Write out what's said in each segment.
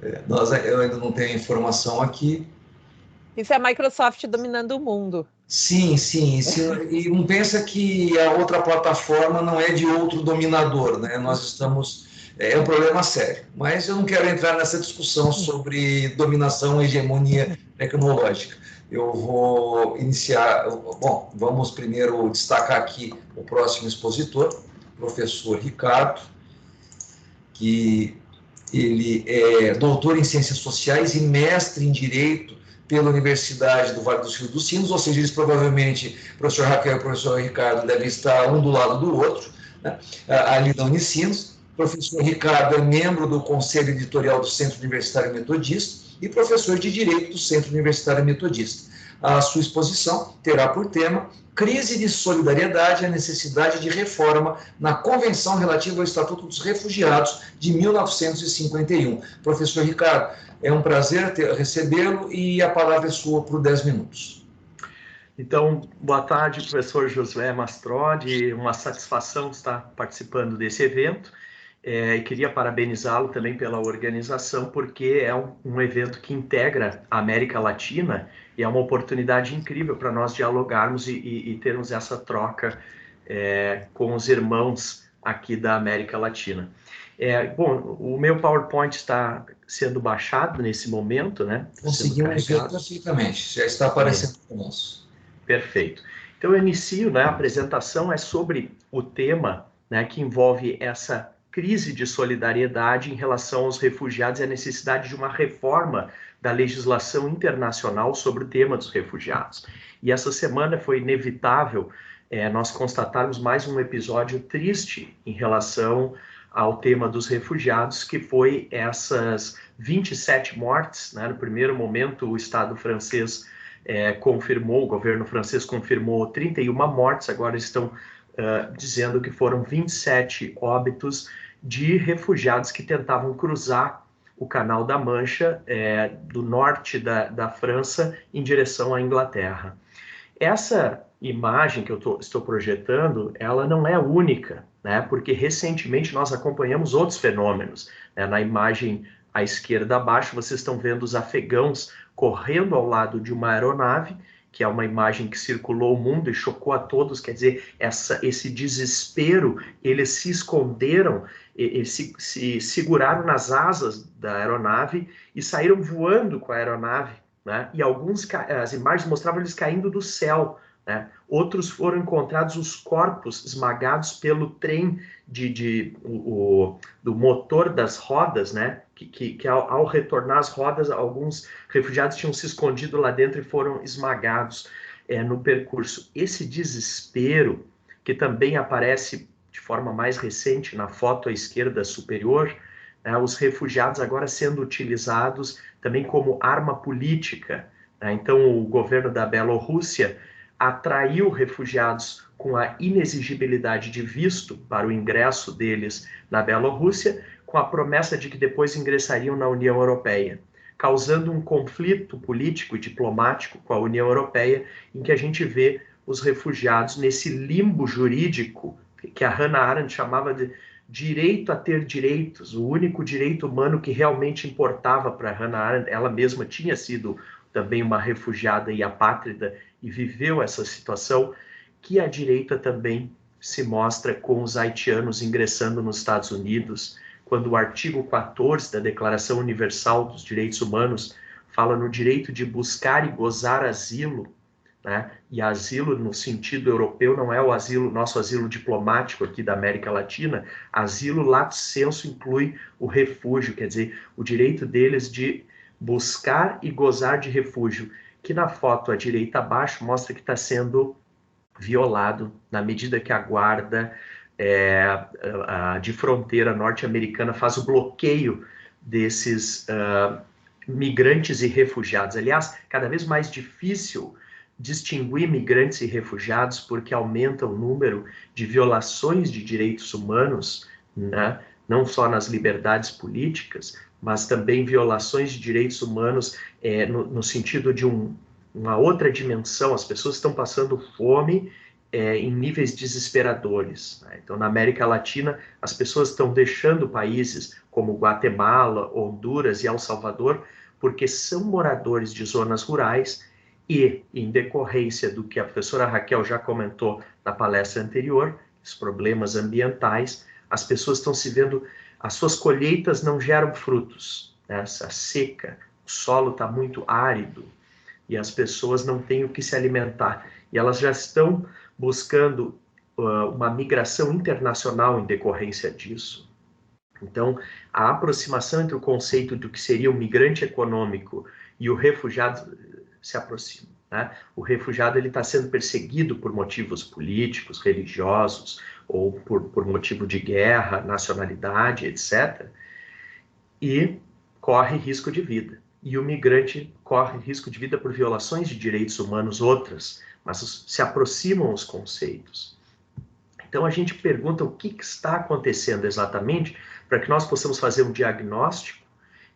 Eu ainda não tenho informação aqui. Isso é a Microsoft dominando o mundo. Sim, sim. E não pensa que a outra plataforma não é de outro dominador, né? Nós estamos... É um problema sério. Mas eu não quero entrar nessa discussão sobre dominação e hegemonia tecnológica. Eu vou iniciar... Bom, vamos primeiro destacar aqui o próximo expositor, o professor Ricardo, que ele é doutor em Ciências Sociais e mestre em Direito pela Universidade do Vale dos Rio dos Sinos, ou seja, eles provavelmente, o professor Raquel e o professor Ricardo devem estar um do lado do outro, né, ali da Unicinos. O professor Ricardo é membro do Conselho Editorial do Centro Universitário Metodista e professor de Direito do Centro Universitário Metodista. A sua exposição terá por tema Crise de Solidariedade e a necessidade de reforma na Convenção relativa ao Estatuto dos Refugiados de 1951. Professor Ricardo, é um prazer recebê-lo e a palavra é sua por 10 minutos. Então, boa tarde, professor Josué Mastrodi, uma satisfação estar participando desse evento. E queria parabenizá-lo também pela organização, porque é um evento que integra a América Latina e é uma oportunidade incrível para nós dialogarmos e termos essa troca com os irmãos aqui da América Latina. Bom, o meu PowerPoint está sendo baixado nesse momento, né? Conseguimos ver perfeitamente, já está aparecendo para nós. Perfeito. Então eu inicio, né? A apresentação é sobre o tema, né, que envolve essa crise de solidariedade em relação aos refugiados e a necessidade de uma reforma da legislação internacional sobre o tema dos refugiados. E essa semana foi inevitável nós constatarmos mais um episódio triste em relação ao tema dos refugiados, que foi essas 27 mortes, né? No primeiro momento, o Estado francês confirmou, o governo francês confirmou 31 mortes, agora estão dizendo que foram 27 óbitos de refugiados que tentavam cruzar o Canal da Mancha do norte da França em direção à Inglaterra. Essa imagem que eu estou projetando, ela não é única, né? Porque recentemente nós acompanhamos outros fenômenos. Né? Na imagem à esquerda abaixo, vocês estão vendo os afegãos correndo ao lado de uma aeronave, que é uma imagem que circulou o mundo e chocou a todos, quer dizer, esse desespero, eles se esconderam, eles se seguraram nas asas da aeronave e saíram voando com a aeronave, né? E as imagens mostravam eles caindo do céu, né? Outros foram encontrados os corpos esmagados pelo trem do motor das rodas, né? Que ao retornar as rodas, alguns refugiados tinham se escondido lá dentro e foram esmagados no percurso. Esse desespero, que também aparece de forma mais recente na foto à esquerda superior, né? Os refugiados agora sendo utilizados também como arma política. Né? Então, o governo da Bielorrússia atraiu refugiados com a inexigibilidade de visto para o ingresso deles na Bielorrússia, com a promessa de que depois ingressariam na União Europeia, causando um conflito político e diplomático com a União Europeia, em que a gente vê os refugiados nesse limbo jurídico que a Hannah Arendt chamava de direito a ter direitos, o único direito humano que realmente importava para Hannah Arendt. Ela mesma tinha sido também uma refugiada e apátrida e viveu essa situação, que a direita também se mostra com os haitianos ingressando nos Estados Unidos, quando o artigo 14 da Declaração Universal dos Direitos Humanos fala no direito de buscar e gozar asilo, né? E asilo no sentido europeu não é o asilo, nosso asilo diplomático aqui da América Latina. Asilo lato sensu inclui o refúgio, quer dizer, o direito deles de buscar e gozar de refúgio, que na foto à direita abaixo mostra que está sendo violado na medida que a guarda de fronteira norte-americana faz o bloqueio desses migrantes e refugiados. Aliás, cada vez mais difícil distinguir migrantes e refugiados, porque aumenta o número de violações de direitos humanos, né? Não só nas liberdades políticas, mas também violações de direitos humanos no sentido de uma outra dimensão. As pessoas estão passando fome em níveis desesperadores, né? Então, na América Latina, as pessoas estão deixando países como Guatemala, Honduras e El Salvador, porque são moradores de zonas rurais e, em decorrência do que a professora Raquel já comentou na palestra anterior, os problemas ambientais, as pessoas estão se vendo, as suas colheitas não geram frutos, né? Essa seca, o solo está muito árido e as pessoas não têm o que se alimentar. E elas já estão buscando uma migração internacional em decorrência disso. Então, a aproximação entre o conceito do que seria o migrante econômico e o refugiado se aproxima, né? O refugiado está sendo perseguido por motivos políticos, religiosos, ou por motivo de guerra, nacionalidade, etc. E corre risco de vida. E o migrante corre risco de vida por violações de direitos humanos outras, mas se aproximam os conceitos. Então a gente pergunta o que está acontecendo exatamente para que nós possamos fazer um diagnóstico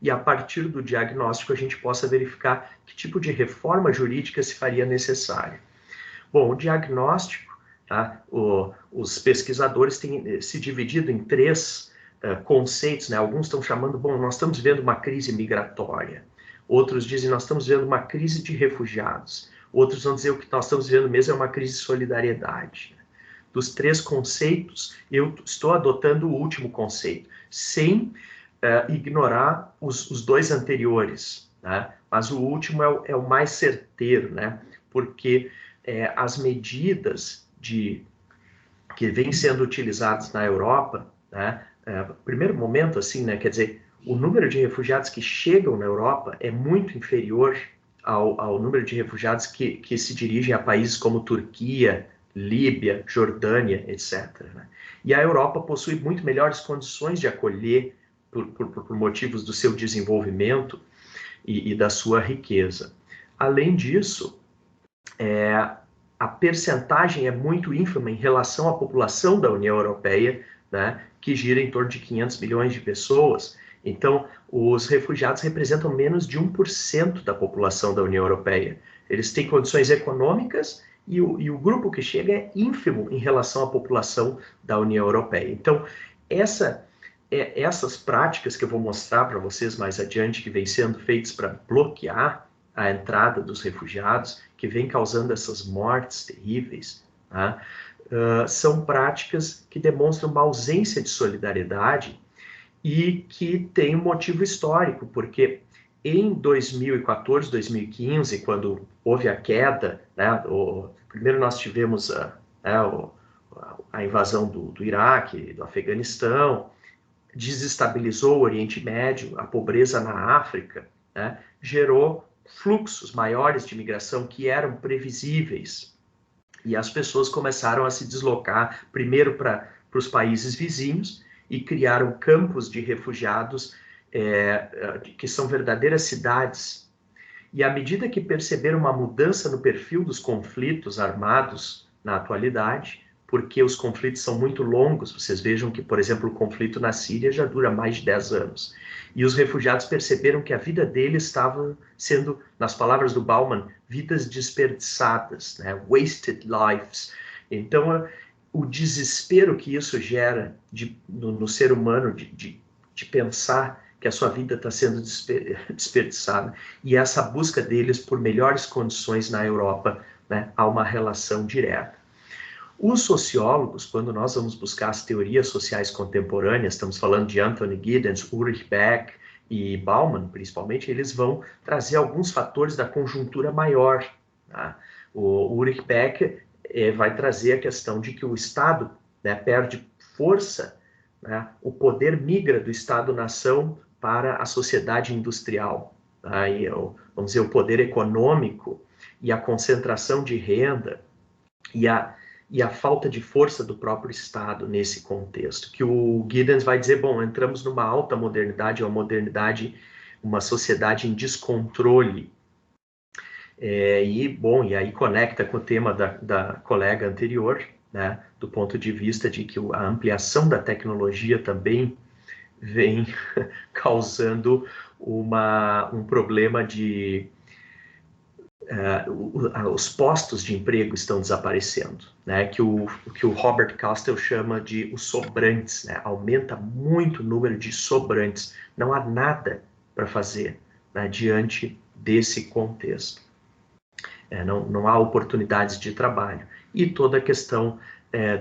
e a partir do diagnóstico a gente possa verificar que tipo de reforma jurídica se faria necessária. Bom, o diagnóstico, tá? Os pesquisadores têm se dividido em três conceitos, né? Alguns estão chamando, bom, nós estamos vivendo uma crise migratória. Outros dizem, nós estamos vivendo uma crise de refugiados. Outros vão dizer, o que nós estamos vivendo mesmo é uma crise de solidariedade. Dos três conceitos, eu estou adotando o último conceito, sem ignorar os dois anteriores, né? Mas o último é o mais certeiro, né? Porque as medidas que vêm sendo utilizadas na Europa, né? Primeiro momento, assim, né? Quer dizer, o número de refugiados que chegam na Europa é muito inferior ao número de refugiados que se dirigem a países como Turquia, Líbia, Jordânia, etc. Né? E a Europa possui muito melhores condições de acolher por motivos do seu desenvolvimento e da sua riqueza. Além disso, a percentagem é muito ínfima em relação à população da União Europeia, né, que gira em torno de 500 milhões de pessoas. Então, os refugiados representam menos de 1% da população da União Europeia. Eles têm condições econômicas e o grupo que chega é ínfimo em relação à população da União Europeia. Então, essas práticas que eu vou mostrar para vocês mais adiante, que vêm sendo feitas para bloquear a entrada dos refugiados, que vem causando essas mortes terríveis, tá? São práticas que demonstram uma ausência de solidariedade e que tem um motivo histórico, porque em 2014, 2015, quando houve a queda, né, primeiro nós tivemos a invasão do Iraque, do Afeganistão, desestabilizou o Oriente Médio, a pobreza na África, né, gerou fluxos maiores de migração que eram previsíveis. E as pessoas começaram a se deslocar primeiro para os países vizinhos e criaram campos de refugiados que são verdadeiras cidades. E à medida que perceberam uma mudança no perfil dos conflitos armados na atualidade, porque os conflitos são muito longos, vocês vejam que, por exemplo, o conflito na Síria já dura mais de 10 anos. E os refugiados perceberam que a vida deles estava sendo, nas palavras do Bauman, vidas desperdiçadas, né? Wasted lives. Então, o desespero que isso gera no ser humano de pensar que a sua vida está sendo desperdiçada, e essa busca deles por melhores condições na Europa, né? Há uma relação direta. Os sociólogos, quando nós vamos buscar as teorias sociais contemporâneas, estamos falando de Anthony Giddens, Ulrich Beck e Bauman, principalmente, eles vão trazer alguns fatores da conjuntura maior. Tá? O Ulrich Beck vai trazer a questão de que o Estado, né, perde força, né? O poder migra do Estado-nação para a sociedade industrial. Tá? E, vamos dizer, o poder econômico e a concentração de renda e a falta de força do próprio Estado nesse contexto, que o Giddens vai dizer, bom, entramos numa alta modernidade, uma modernidade, uma sociedade em descontrole. E aí conecta com o tema da colega anterior, né, do ponto de vista de que a ampliação da tecnologia também vem causando um problema de os postos de emprego estão desaparecendo, né? Que o Robert Castell chama de os sobrantes, né? Aumenta muito o número de sobrantes. Não há nada para fazer, né, diante desse contexto. Não há oportunidades de trabalho. E toda a questão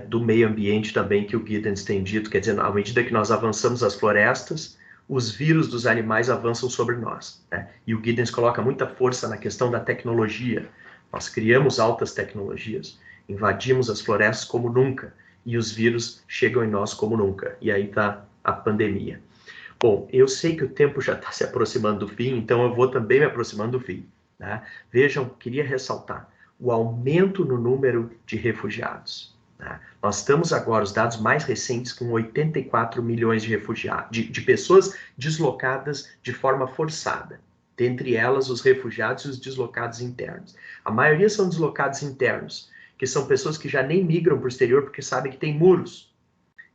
do meio ambiente também, que o Giddens tem dito, quer dizer, à medida que nós avançamos as florestas, os vírus dos animais avançam sobre nós, né? E o Giddens coloca muita força na questão da tecnologia. Nós criamos altas tecnologias, invadimos as florestas como nunca, e os vírus chegam em nós como nunca. E aí está a pandemia. Bom, eu sei que o tempo já está se aproximando do fim, então eu vou também me aproximando do fim, né? Vejam, queria ressaltar o aumento no número de refugiados. Nós estamos agora, os dados mais recentes, com 84 milhões de refugiados, de pessoas deslocadas de forma forçada. Dentre elas, os refugiados e os deslocados internos. A maioria são deslocados internos, que são pessoas que já nem migram para o exterior porque sabem que tem muros.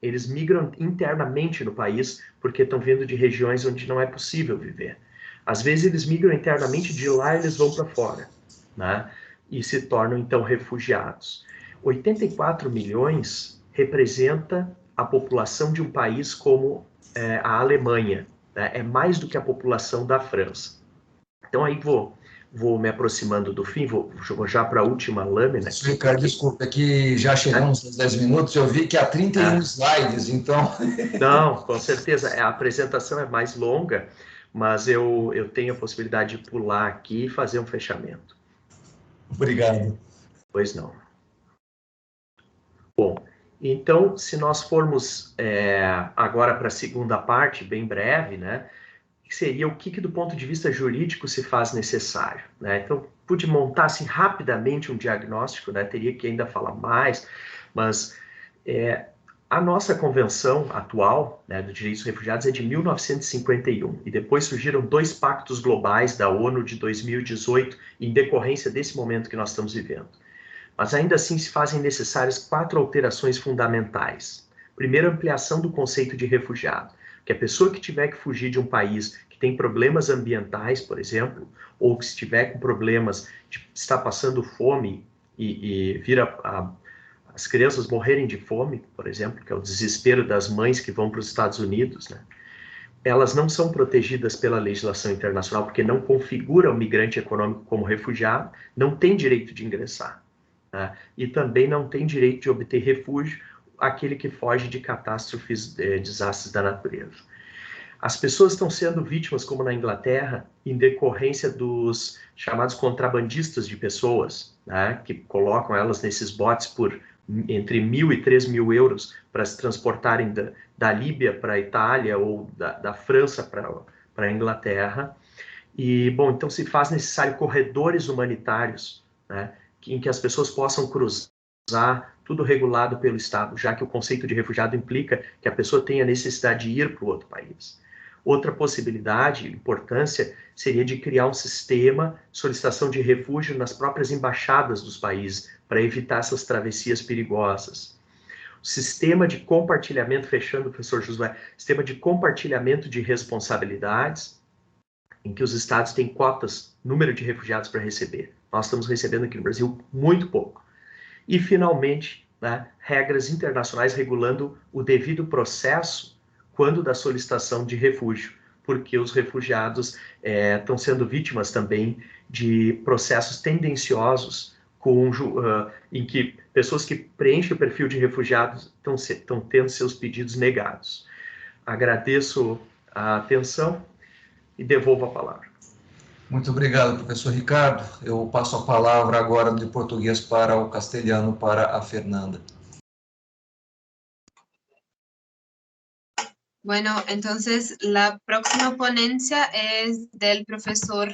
Eles migram internamente no país porque estão vindo de regiões onde não é possível viver. Às vezes eles migram internamente, de lá eles vão para fora, né? E se tornam, então, refugiados. 84 milhões representa a população de um país como a Alemanha, né? É mais do que a população da França. Então aí vou me aproximando do fim, vou já para a última lâmina. Ricardo, desculpa, é que já chegamos aos 10 minutos, eu vi que há 31 slides, então... Não, com certeza, a apresentação é mais longa, mas eu tenho a possibilidade de pular aqui e fazer um fechamento. Obrigado. Pois não. Bom, então, se nós formos agora para a segunda parte, bem breve, né, que seria o que do ponto de vista jurídico se faz necessário, né? Então, pude montar assim, rapidamente um diagnóstico, né, teria que ainda falar mais, mas a nossa convenção atual, né, dos direitos dos refugiados é de 1951, e depois surgiram 2 pactos globais da ONU de 2018, em decorrência desse momento que nós estamos vivendo. Mas ainda assim se fazem necessárias 4 alterações fundamentais. Primeiro, ampliação do conceito de refugiado, que a pessoa que tiver que fugir de um país que tem problemas ambientais, por exemplo, ou que estiver com problemas de estar passando fome e vir as crianças morrerem de fome, por exemplo, que é o desespero das mães que vão para os Estados Unidos, né? Elas não são protegidas pela legislação internacional porque não configuram o migrante econômico como refugiado, não tem direito de ingressar. E também não tem direito de obter refúgio aquele que foge de catástrofes, desastres da natureza. As pessoas estão sendo vítimas, como na Inglaterra, em decorrência dos chamados contrabandistas de pessoas, né, que colocam elas nesses botes por entre 1.000 e 3.000 euros para se transportarem da Líbia para a Itália ou da França para a Inglaterra. E, bom, então se faz necessário corredores humanitários, né, em que as pessoas possam cruzar, tudo regulado pelo Estado, já que o conceito de refugiado implica que a pessoa tenha necessidade de ir para o outro país. Outra possibilidade, importância, seria de criar um sistema de solicitação de refúgio nas próprias embaixadas dos países, para evitar essas travessias perigosas. O sistema de compartilhamento, fechando, professor Josué, sistema de compartilhamento de responsabilidades, em que os estados têm cotas, número de refugiados para receber. Nós estamos recebendo aqui no Brasil muito pouco. E, finalmente, né, regras internacionais regulando o devido processo quando da solicitação de refúgio, porque os refugiados estão sendo vítimas também de processos tendenciosos em que pessoas que preenchem o perfil de refugiados estão tendo seus pedidos negados. Agradeço a atenção e devolvo a palavra. Muito obrigado, professor Ricardo. Eu passo a palavra agora de português para o castelhano, para a Fernanda. Bueno, entonces la próxima ponencia es del profesor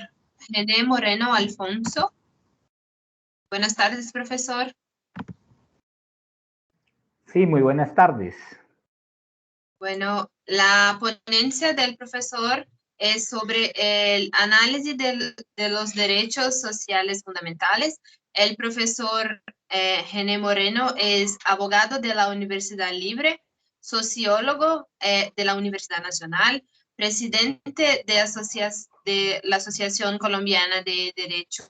René Moreno Alfonso. Buenas tardes, profesor. Sí, muy buenas tardes. Bueno, la ponencia del profesor es sobre el análisis de los derechos sociales fundamentales. El profesor René Moreno es abogado de la Universidad Libre, sociólogo de la Universidad Nacional, presidente de la Asociación Colombiana de Derecho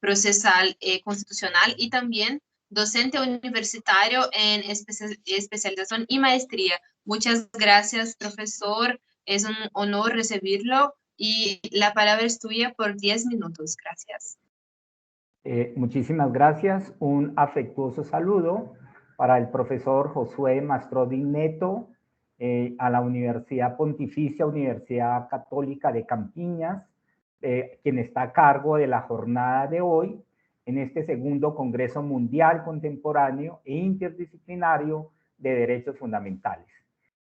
procesal constitucional y también docente universitario en especialización y maestría. Muchas gracias, profesor. Es un honor recibirlo y la palabra es tuya por 10 minutos. Gracias. Muchísimas gracias. Un afectuoso saludo para el profesor Josué Mastrodig Neto, a la Universidad Pontificia Universidad Católica de Campiñas, quien está a cargo de la jornada de hoy en este segundo Congreso Mundial Contemporáneo e Interdisciplinario de Derechos Fundamentales.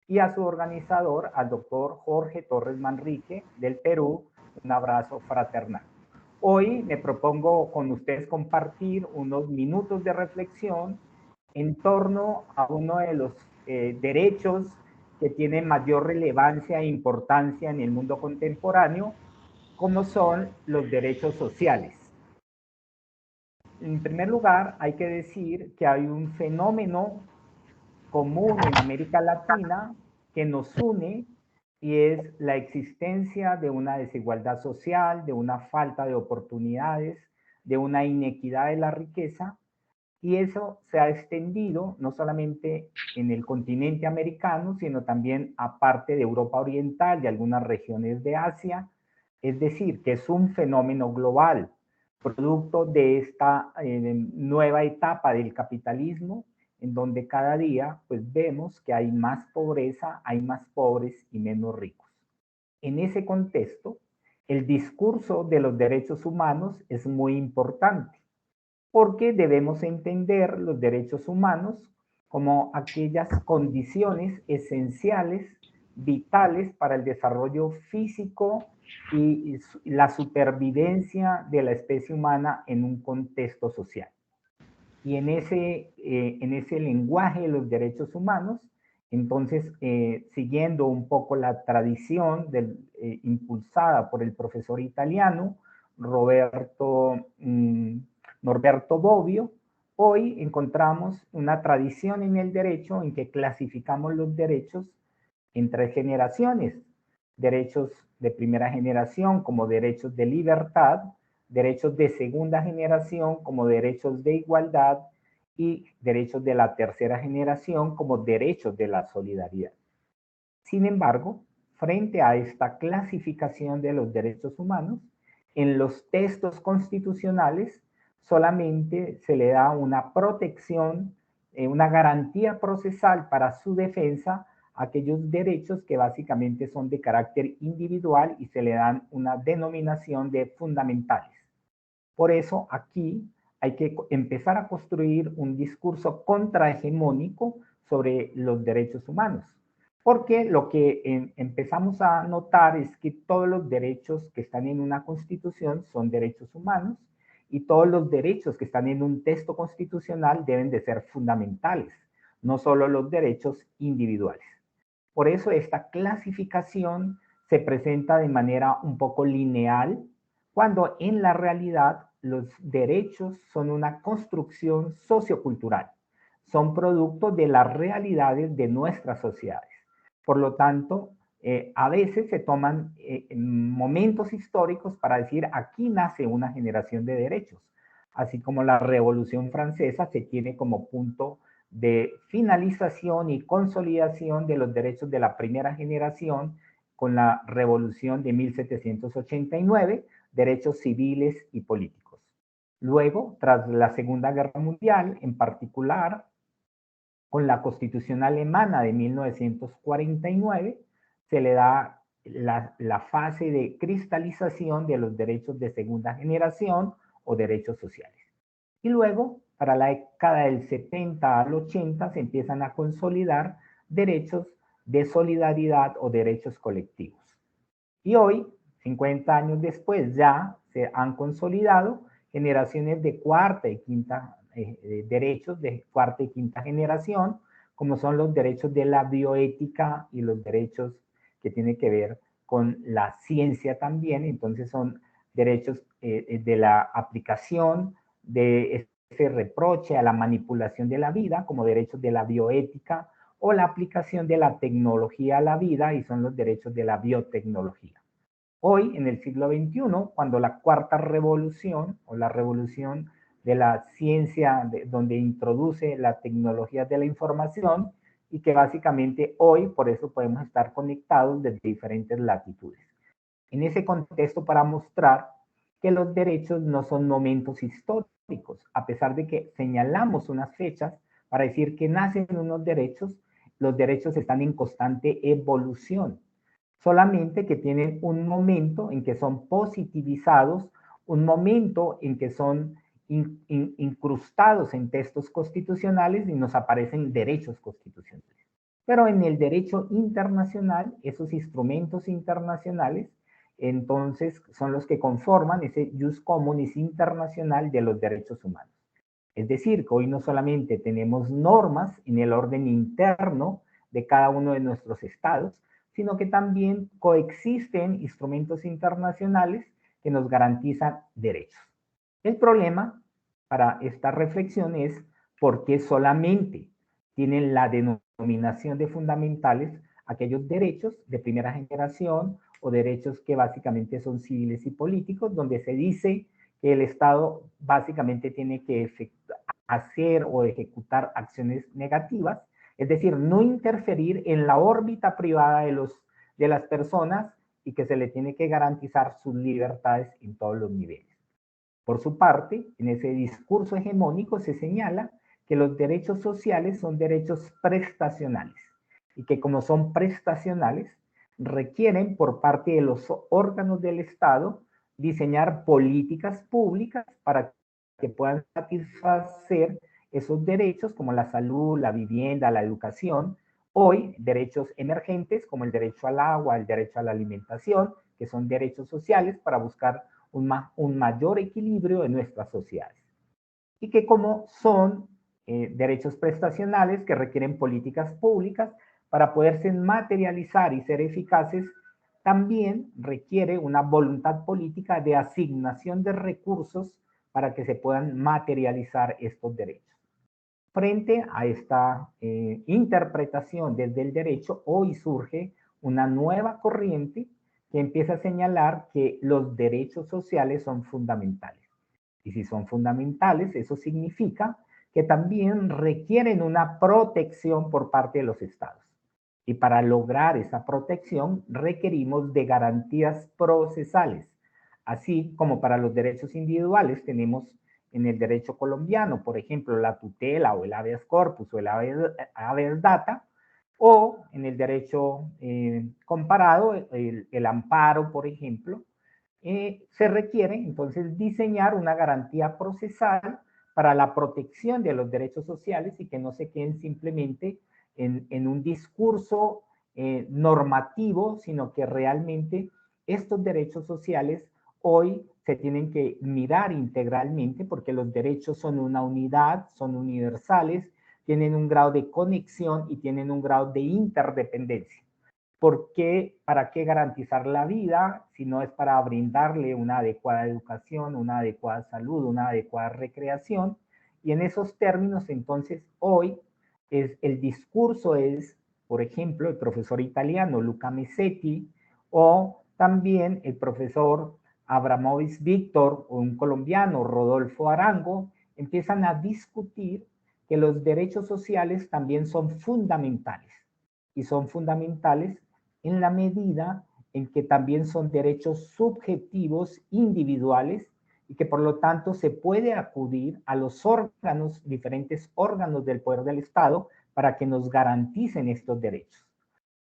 Y a su organizador, al doctor Jorge Torres Manrique, del Perú, un abrazo fraternal. Hoy me propongo con ustedes compartir unos minutos de reflexión en torno a uno de los derechos que tiene mayor relevancia e importancia en el mundo contemporáneo, como son los derechos sociales. En primer lugar, hay que decir que hay un fenómeno común en América Latina que nos une y es la existencia de una desigualdad social, de una falta de oportunidades, de una inequidad de la riqueza, y eso se ha extendido no solamente en el continente americano, sino también a parte de Europa Oriental y algunas regiones de Asia, es decir, que es un fenómeno global, producto de esta nueva etapa del capitalismo, en donde cada día pues vemos que hay más pobreza, hay más pobres y menos ricos. En ese contexto, el discurso de los derechos humanos es muy importante, porque debemos entender los derechos humanos como aquellas condiciones esenciales, vitales para el desarrollo físico y la supervivencia de la especie humana en un contexto social. Y en ese lenguaje de los derechos humanos, entonces, siguiendo un poco la tradición impulsada por el profesor italiano Norberto Bobbio, hoy encontramos una tradición en el derecho en que clasificamos los derechos en 3 generaciones: derechos de primera generación como derechos de libertad, derechos de segunda generación como derechos de igualdad y derechos de la tercera generación como derechos de la solidaridad. Sin embargo, frente a esta clasificación de los derechos humanos, en los textos constitucionales solamente se le da una protección, una garantía procesal para su defensa a aquellos derechos que básicamente son de carácter individual y se le dan una denominación de fundamentales. Por eso aquí hay que empezar a construir un discurso contrahegemónico sobre los derechos humanos. Porque lo que empezamos a notar es que todos los derechos que están en una constitución son derechos humanos y todos los derechos que están en un texto constitucional deben de ser fundamentales, no solo los derechos individuales. Por eso esta clasificación se presenta de manera un poco lineal, cuando en la realidad los derechos son una construcción sociocultural, son producto de las realidades de nuestras sociedades. Por lo tanto, a veces se toman momentos históricos para decir aquí nace una generación de derechos, así como la Revolución Francesa se tiene como punto de finalización y consolidación de los derechos de la primera generación con la Revolución de 1789, derechos civiles y políticos. Luego, tras la Segunda Guerra Mundial, en particular, con la Constitución alemana de 1949, se le da la fase de cristalización de los derechos de segunda generación o derechos sociales. Y luego, para la década del 70 al 80, se empiezan a consolidar derechos de solidaridad o derechos colectivos. Y hoy, 50 años después, ya se han consolidado generaciones de cuarta y quinta, derechos de cuarta y quinta generación, como son los derechos de la bioética y los derechos que tienen que ver con la ciencia también. Entonces son derechos de la aplicación de ese reproche a la manipulación de la vida, como derechos de la bioética, o la aplicación de la tecnología a la vida, y son los derechos de la biotecnología. Hoy, en el siglo XXI, cuando la cuarta revolución o la revolución de la ciencia, donde introduce la tecnología de la información, y que básicamente hoy por eso podemos estar conectados desde diferentes latitudes. En ese contexto, para mostrar que los derechos no son momentos históricos, a pesar de que señalamos unas fechas para decir que nacen unos derechos, los derechos están en constante evolución, solamente que tienen un momento en que son positivizados, un momento en que son incrustados en textos constitucionales y nos aparecen derechos constitucionales. Pero en el derecho internacional, esos instrumentos internacionales, entonces son los que conforman ese jus communis internacional de los derechos humanos. Es decir, que hoy no solamente tenemos normas en el orden interno de cada uno de nuestros estados, sino que también coexisten instrumentos internacionales que nos garantizan derechos. El problema para esta reflexión es por qué solamente tienen la denominación de fundamentales aquellos derechos de primera generación o derechos que básicamente son civiles y políticos, donde se dice que el Estado básicamente tiene que hacer o ejecutar acciones negativas, es decir, no interferir en la órbita privada de las personas y que se le tiene que garantizar sus libertades en todos los niveles. Por su parte, en ese discurso hegemónico se señala que los derechos sociales son derechos prestacionales y que como son prestacionales, requieren por parte de los órganos del Estado diseñar políticas públicas para que puedan satisfacer esos derechos como la salud, la vivienda, la educación, hoy derechos emergentes como el derecho al agua, el derecho a la alimentación, que son derechos sociales para buscar un mayor equilibrio en nuestras sociedades. Y que como son derechos prestacionales que requieren políticas públicas para poderse materializar y ser eficaces, también requiere una voluntad política de asignación de recursos para que se puedan materializar estos derechos. Frente a esta interpretación desde el derecho, hoy surge una nueva corriente que empieza a señalar que los derechos sociales son fundamentales. Y si son fundamentales, eso significa que también requieren una protección por parte de los estados. Y para lograr esa protección requerimos de garantías procesales, así como para los derechos individuales tenemos en el derecho colombiano, por ejemplo, la tutela o el habeas corpus o el habeas data, o en el derecho comparado, el amparo, por ejemplo, se requiere entonces diseñar una garantía procesal para la protección de los derechos sociales y que no se queden simplemente en un discurso normativo, sino que realmente estos derechos sociales hoy se tienen que mirar integralmente porque los derechos son una unidad, son universales, tienen un grado de conexión y tienen un grado de interdependencia. ¿Por qué? ¿Para qué garantizar la vida si no es para brindarle una adecuada educación, una adecuada salud, una adecuada recreación? Y en esos términos, entonces, hoy el discurso es, por ejemplo, el profesor italiano Luca Mesetti o también el profesor Abramovich Víctor o un colombiano Rodolfo Arango empiezan a discutir que los derechos sociales también son fundamentales y son fundamentales en la medida en que también son derechos subjetivos individuales y que por lo tanto se puede acudir a los órganos, diferentes órganos del poder del Estado para que nos garanticen estos derechos.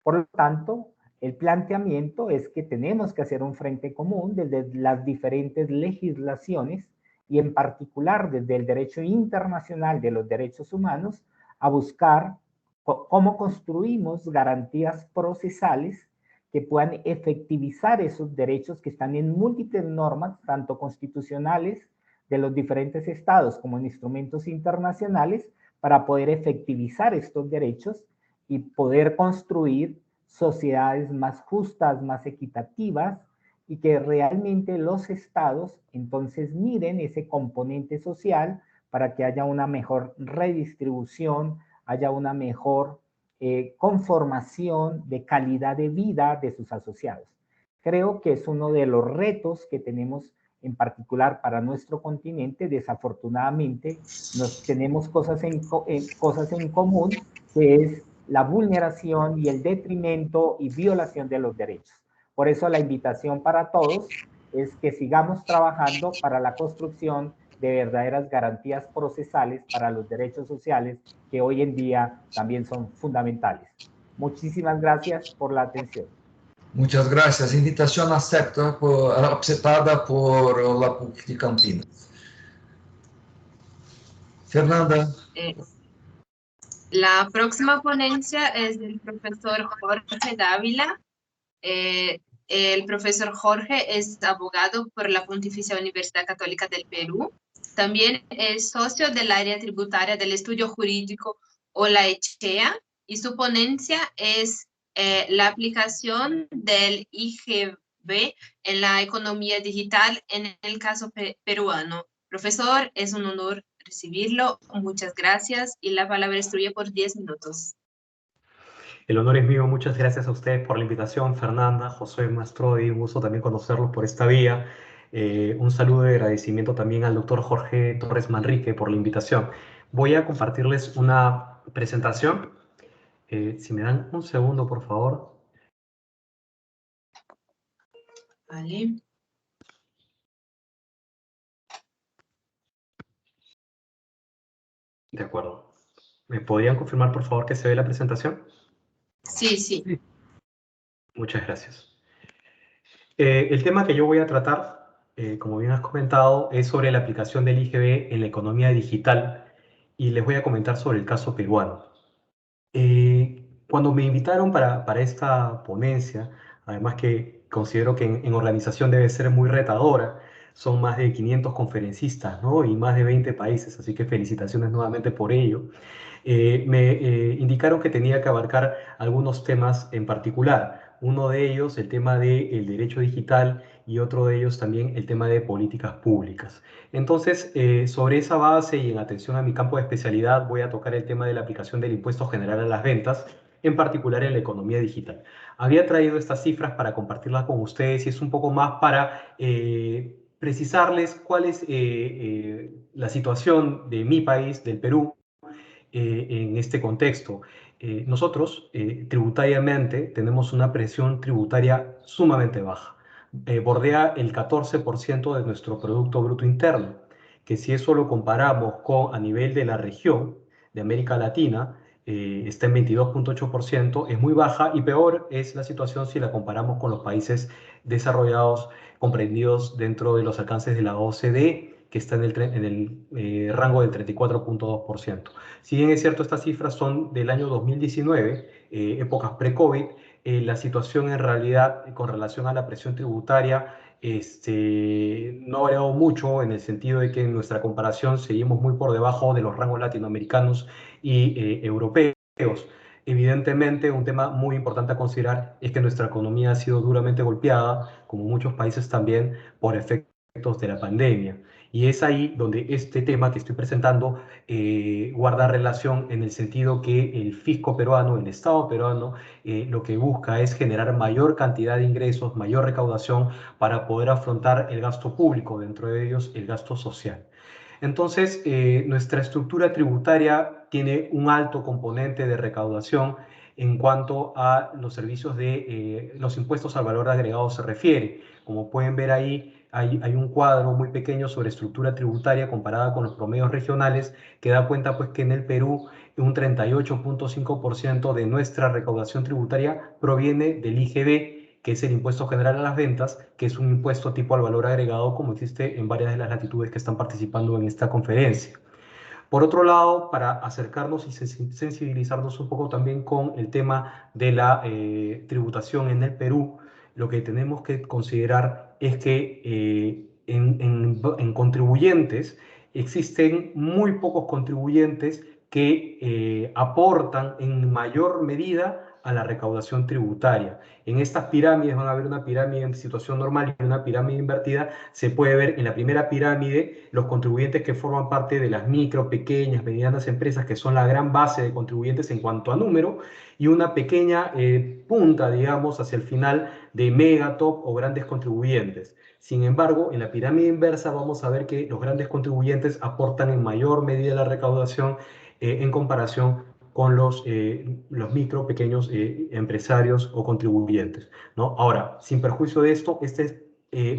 Por lo tanto, el planteamiento es que tenemos que hacer un frente común desde las diferentes legislaciones y en particular desde el derecho internacional de los derechos humanos a buscar cómo construimos garantías procesales que puedan efectivizar esos derechos que están en múltiples normas, tanto constitucionales de los diferentes estados como en instrumentos internacionales, para poder efectivizar estos derechos y poder construir sociedades más justas, más equitativas, y que realmente los estados entonces miren ese componente social para que haya una mejor redistribución, haya una mejor conformación de calidad de vida de sus asociados. creo que es uno de los retos que tenemos en particular para nuestro continente. Desafortunadamente, tenemos cosas en común, que es la vulneración y el detrimento y violación de los derechos. Por eso la invitación para todos es que sigamos trabajando para la construcción de verdaderas garantías procesales para los derechos sociales que hoy en día también son fundamentales. Muchísimas gracias por la atención. Muchas gracias. Invitación aceptada por la PUC de Campinas. Fernanda. La próxima ponencia es del profesor Jorge Dávila. El profesor Jorge es abogado por la Pontificia Universidad Católica del Perú. También es socio del área tributaria del estudio jurídico OLA-ECHEA y su ponencia es la aplicación del IGB en la economía digital en el caso peruano. Profesor, es un honor recibirlo. Muchas gracias y la palabra es tuya por 10 minutos. El honor es mío. Muchas gracias a ustedes por la invitación, Fernanda, José Mastrodi, un gusto también conocerlos por esta vía. Un saludo de agradecimiento también al doctor Jorge Torres Manrique por la invitación. Voy a compartirles una presentación. Si me dan un segundo, por favor. Vale. De acuerdo. ¿Me podrían confirmar, por favor, que se ve la presentación? Sí, sí. Muchas gracias. El tema que yo voy a tratar, como bien has comentado, es sobre la aplicación del IGB en la economía digital y les voy a comentar sobre el caso peruano. Cuando me invitaron para esta ponencia, además que considero que en organización debe ser muy retadora, son más de 500 conferencistas, ¿no? Y más de 20 países, así que felicitaciones nuevamente por ello. Me indicaron que tenía que abarcar algunos temas en particular. Uno de ellos, el tema del derecho digital, y otro de ellos también el tema de políticas públicas. Entonces, sobre esa base y en atención a mi campo de especialidad, voy a tocar el tema de la aplicación del impuesto general a las ventas, en particular en la economía digital. Había traído estas cifras para compartirlas con ustedes y es un poco más para precisarles cuál es la situación de mi país, del Perú, en este contexto. Nosotros, tributariamente, tenemos una presión tributaria sumamente baja. Bordea el 14% de nuestro Producto Bruto Interno, que si eso lo comparamos con a nivel de la región de América Latina, está en 22.8%, es muy baja, y peor es la situación si la comparamos con los países desarrollados comprendidos dentro de los alcances de la OCDE, que está en el rango del 34.2%. Si bien es cierto, estas cifras son del año 2019, épocas pre-COVID, la situación en realidad con relación a la presión tributaria no ha variado mucho, en el sentido de que en nuestra comparación seguimos muy por debajo de los rangos latinoamericanos y europeos. Evidentemente, un tema muy importante a considerar es que nuestra economía ha sido duramente golpeada, como muchos países también, por efectos de la pandemia. Y es ahí donde este tema que estoy presentando guarda relación, en el sentido que el fisco peruano, el Estado peruano, lo que busca es generar mayor cantidad de ingresos, mayor recaudación para poder afrontar el gasto público, dentro de ellos el gasto social. Entonces, nuestra estructura tributaria tiene un alto componente de recaudación en cuanto a los servicios de los impuestos al valor agregado se refiere. Como pueden ver ahí, hay un cuadro muy pequeño sobre estructura tributaria comparada con los promedios regionales, que da cuenta pues que en el Perú un 38.5% de nuestra recaudación tributaria proviene del IGB, que es el impuesto general a las ventas, que es un impuesto tipo al valor agregado, como existe en varias de las latitudes que están participando en esta conferencia. Por otro lado, para acercarnos y sensibilizarnos un poco también con el tema de la tributación en el Perú, lo que tenemos que considerar es que en contribuyentes existen muy pocos contribuyentes que aportan en mayor medida a la recaudación tributaria. En estas pirámides van a haber una pirámide en situación normal y una pirámide invertida. Se puede ver en la primera pirámide los contribuyentes que forman parte de las micro, pequeñas, medianas empresas, que son la gran base de contribuyentes en cuanto a número, y una pequeña punta, digamos, hacia el final de megatop o grandes contribuyentes. Sin embargo, en la pirámide inversa vamos a ver que los grandes contribuyentes aportan en mayor medida la recaudación en comparación con los micro, pequeños empresarios o contribuyentes, ¿no? Ahora, sin perjuicio de esto, esta es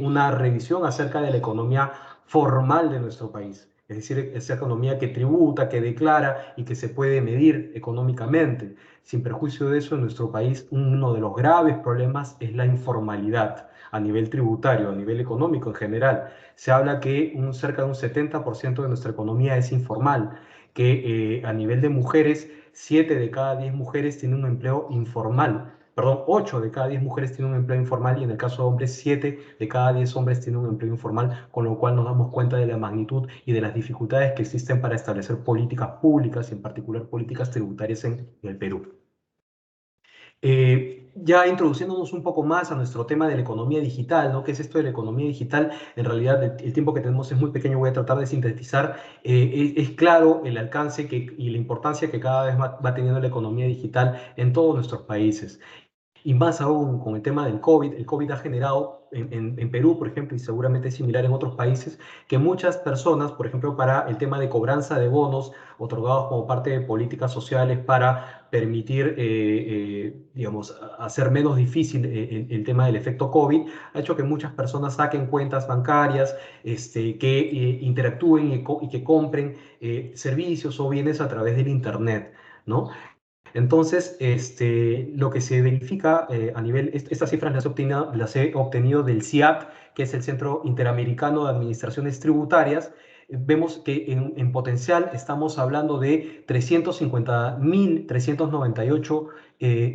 una revisión acerca de la economía formal de nuestro país. Es decir, esa economía que tributa, que declara y que se puede medir económicamente. Sin perjuicio de eso, en nuestro país uno de los graves problemas es la informalidad a nivel tributario, a nivel económico en general. Se habla que cerca de un 70% de nuestra economía es informal, que a nivel de mujeres, 7 de cada 10 mujeres tienen un empleo informal. Perdón, 8 de cada 10 mujeres tienen un empleo informal, y en el caso de hombres, 7 de cada 10 hombres tienen un empleo informal, con lo cual nos damos cuenta de la magnitud y de las dificultades que existen para establecer políticas públicas, y en particular políticas tributarias en el Perú. Ya introduciéndonos un poco más a nuestro tema de la economía digital, ¿no? ¿Qué es esto de la economía digital? En realidad el tiempo que tenemos es muy pequeño, voy a tratar de sintetizar. Es claro el alcance y la importancia que cada vez va teniendo la economía digital en todos nuestros países. Y más aún con el tema del COVID. El COVID ha generado en Perú, por ejemplo, y seguramente es similar en otros países, que muchas personas, por ejemplo, para el tema de cobranza de bonos otorgados como parte de políticas sociales para permitir, digamos, hacer menos difícil el tema del efecto COVID, ha hecho que muchas personas saquen cuentas bancarias, que interactúen y que compren servicios o bienes a través del Internet, ¿no? Entonces, lo que se verifica a nivel, estas cifras las he obtenido del CIAT, que es el Centro Interamericano de Administraciones Tributarias. Vemos que en potencial estamos hablando de 350.398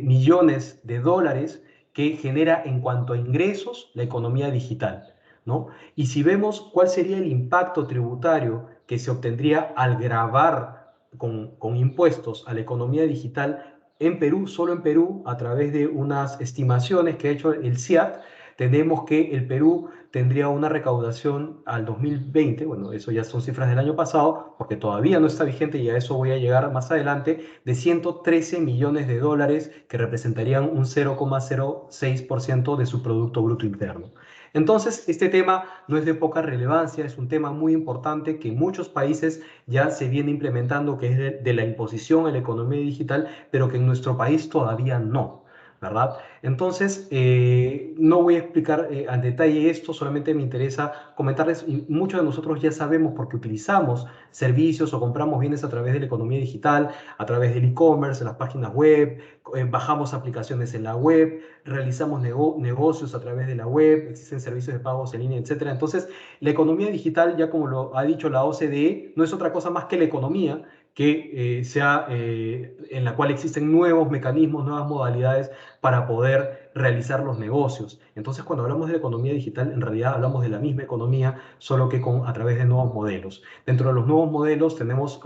millones de dólares que genera en cuanto a ingresos la economía digital, ¿no? Y si vemos cuál sería el impacto tributario que se obtendría al gravar con impuestos a la economía digital en Perú, solo en Perú, a través de unas estimaciones que ha hecho el CIAT, tenemos que el Perú tendría una recaudación al 2020, bueno, eso ya son cifras del año pasado, porque todavía no está vigente y a eso voy a llegar más adelante, de 113 millones de dólares, que representarían un 0,06% de su Producto Bruto Interno. Entonces, este tema no es de poca relevancia, es un tema muy importante que en muchos países ya se viene implementando, que es de la imposición a la economía digital, pero que en nuestro país todavía no, ¿verdad? Entonces, no voy a explicar al detalle esto, solamente me interesa comentarles, y muchos de nosotros ya sabemos porque utilizamos servicios o compramos bienes a través de la economía digital, a través del e-commerce, las páginas web, bajamos aplicaciones en la web, realizamos negocios a través de la web, existen servicios de pagos en línea, etc. Entonces, la economía digital, ya como lo ha dicho la OCDE, no es otra cosa más que la economía que en la cual existen nuevos mecanismos, nuevas modalidades para poder realizar los negocios. Entonces, cuando hablamos de la economía digital, en realidad hablamos de la misma economía, solo que a través de nuevos modelos. Dentro de los nuevos modelos tenemos,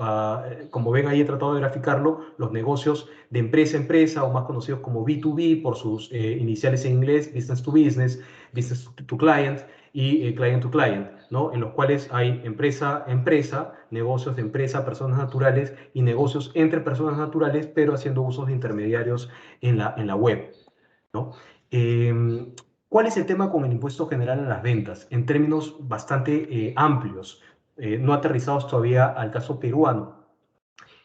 como ven ahí he tratado de graficarlo, los negocios de empresa a empresa, o más conocidos como B2B por sus iniciales en inglés, business to business, business to client y client to client, ¿no? En los cuales hay empresa a empresa, negocios de empresa, personas naturales, y negocios entre personas naturales, pero haciendo usos de intermediarios en la web, ¿no? ¿Cuál es el tema con el impuesto general a las ventas? En términos bastante amplios, no aterrizados todavía al caso peruano.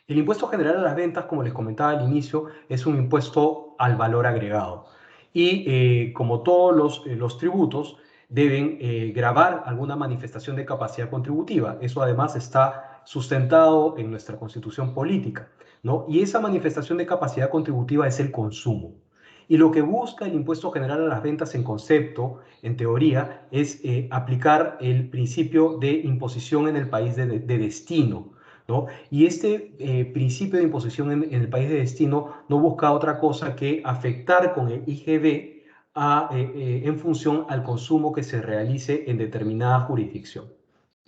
El impuesto general a las ventas, como les comentaba al inicio, es un impuesto al valor agregado. Y como todos los tributos, deben gravar alguna manifestación de capacidad contributiva. Eso además está sustentado en nuestra Constitución política, ¿no? Y esa manifestación de capacidad contributiva es el consumo. Y lo que busca el impuesto general a las ventas en concepto, en teoría, es aplicar el principio de imposición en el país de destino, ¿no? Y este principio de imposición en el país de destino no busca otra cosa que afectar con el IGB en función al consumo que se realice en determinada jurisdicción,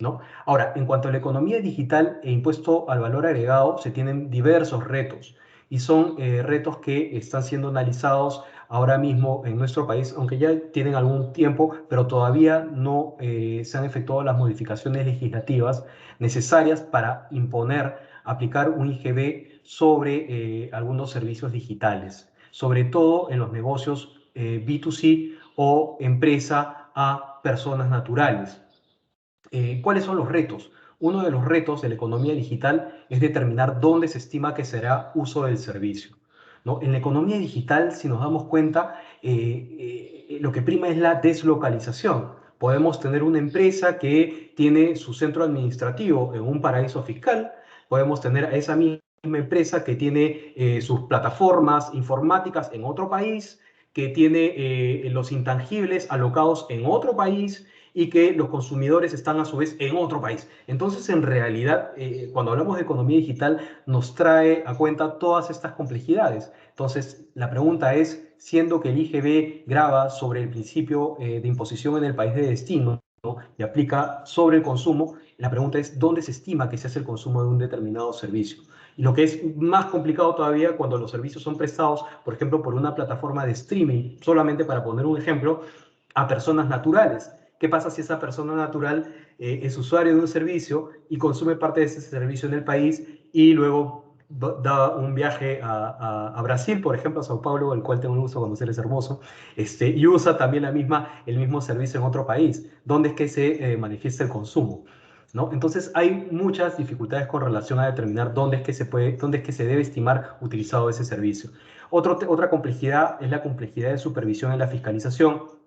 ¿no? Ahora, en cuanto a la economía digital e impuesto al valor agregado, se tienen diversos retos y son retos que están siendo analizados ahora mismo en nuestro país, aunque ya tienen algún tiempo, pero todavía no se han efectuado las modificaciones legislativas necesarias para aplicar un IGB sobre algunos servicios digitales, sobre todo en los negocios B2C o empresa a personas naturales. ¿Cuáles son los retos? Uno de los retos de la economía digital es determinar dónde se estima que será uso del servicio, ¿no? En la economía digital, si nos damos cuenta, lo que prima es la deslocalización. Podemos tener una empresa que tiene su centro administrativo en un paraíso fiscal, podemos tener a esa misma empresa que tiene sus plataformas informáticas en otro país, que tiene los intangibles alocados en otro país, y que los consumidores están a su vez en otro país. Entonces, en realidad, cuando hablamos de economía digital, nos trae a cuenta todas estas complejidades. Entonces, la pregunta es, siendo que el IGB grava sobre el principio de imposición en el país de destino, ¿no?, y aplica sobre el consumo, la pregunta es, ¿dónde se estima que se hace el consumo de un determinado servicio? Y lo que es más complicado todavía cuando los servicios son prestados, por ejemplo, por una plataforma de streaming, solamente para poner un ejemplo, a personas naturales. ¿Qué pasa si esa persona natural es usuario de un servicio y consume parte de ese servicio en el país y luego da un viaje a Brasil, por ejemplo, a Sao Paulo, el cual tengo un gusto de conocer, es hermoso, y usa también el mismo servicio en otro país? ¿Dónde es que se manifiesta el consumo? ¿No? Entonces hay muchas dificultades con relación a determinar dónde es que se debe estimar utilizado ese servicio. Otra complejidad es la complejidad de supervisión en la fiscalización.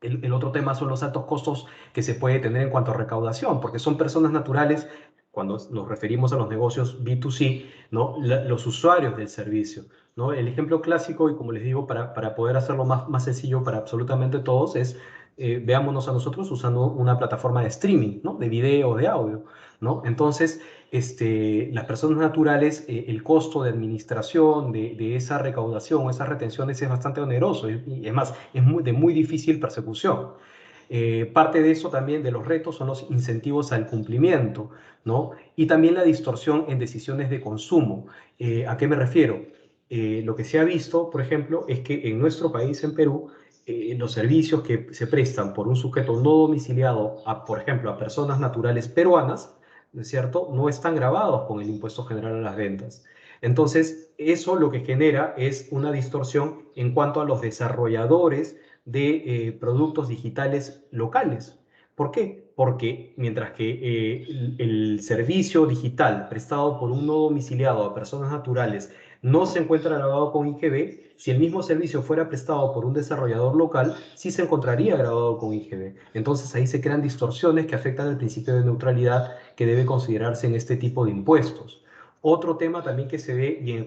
El otro tema son los altos costos que se puede tener en cuanto a recaudación, porque son personas naturales, cuando nos referimos a los negocios B2C, ¿no?, los usuarios del servicio, ¿no? El ejemplo clásico, y como les digo, para poder hacerlo más sencillo para absolutamente todos, es veámonos a nosotros usando una plataforma de streaming, ¿no?, de video o de audio, ¿no? Entonces, las personas naturales, el costo de administración de esa recaudación o esas retenciones es bastante oneroso y es más, es de muy difícil persecución. Parte de eso también, de los retos, son los incentivos al cumplimiento, ¿no? Y también la distorsión en decisiones de consumo. ¿A qué me refiero? Lo que se ha visto, por ejemplo, es que en nuestro país, en Perú, los servicios que se prestan por un sujeto no domiciliado, por ejemplo, a personas naturales peruanas, ¿no es cierto?, no están gravados con el impuesto general a las ventas. Entonces, eso lo que genera es una distorsión en cuanto a los desarrolladores de productos digitales locales. ¿Por qué? Porque mientras que el servicio digital prestado por un no domiciliado a personas naturales no se encuentra grabado con IGB, si el mismo servicio fuera prestado por un desarrollador local, sí se encontraría grabado con IGB. Entonces ahí se crean distorsiones que afectan el principio de neutralidad que debe considerarse en este tipo de impuestos. Otro tema también que se ve, y en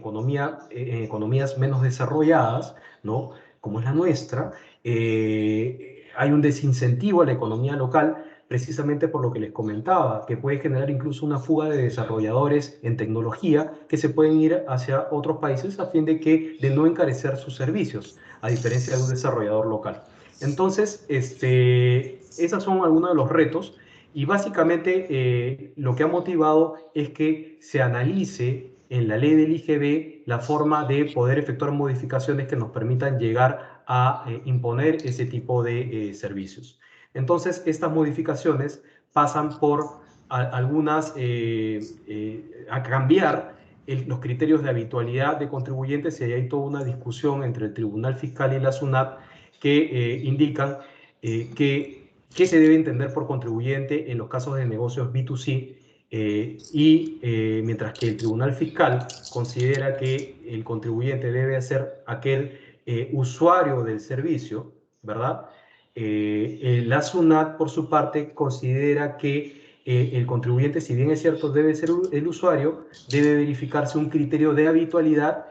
economías menos desarrolladas, ¿no?, como es la nuestra, hay un desincentivo a la economía local, precisamente por lo que les comentaba, que puede generar incluso una fuga de desarrolladores en tecnología que se pueden ir hacia otros países a fin de no encarecer sus servicios, a diferencia de un desarrollador local. Entonces, esos son algunos de los retos, y básicamente lo que ha motivado es que se analice en la ley del IGB la forma de poder efectuar modificaciones que nos permitan llegar a imponer ese tipo de servicios. Entonces, estas modificaciones pasan por algunas, a cambiar los criterios de habitualidad de contribuyentes, y ahí hay toda una discusión entre el Tribunal Fiscal y la SUNAT que indican qué se debe entender por contribuyente en los casos de negocios B2C, mientras que el Tribunal Fiscal considera que el contribuyente debe ser aquel usuario del servicio, ¿verdad? La SUNAT, por su parte, considera que el contribuyente, si bien es cierto, debe ser el usuario, debe verificarse un criterio de habitualidad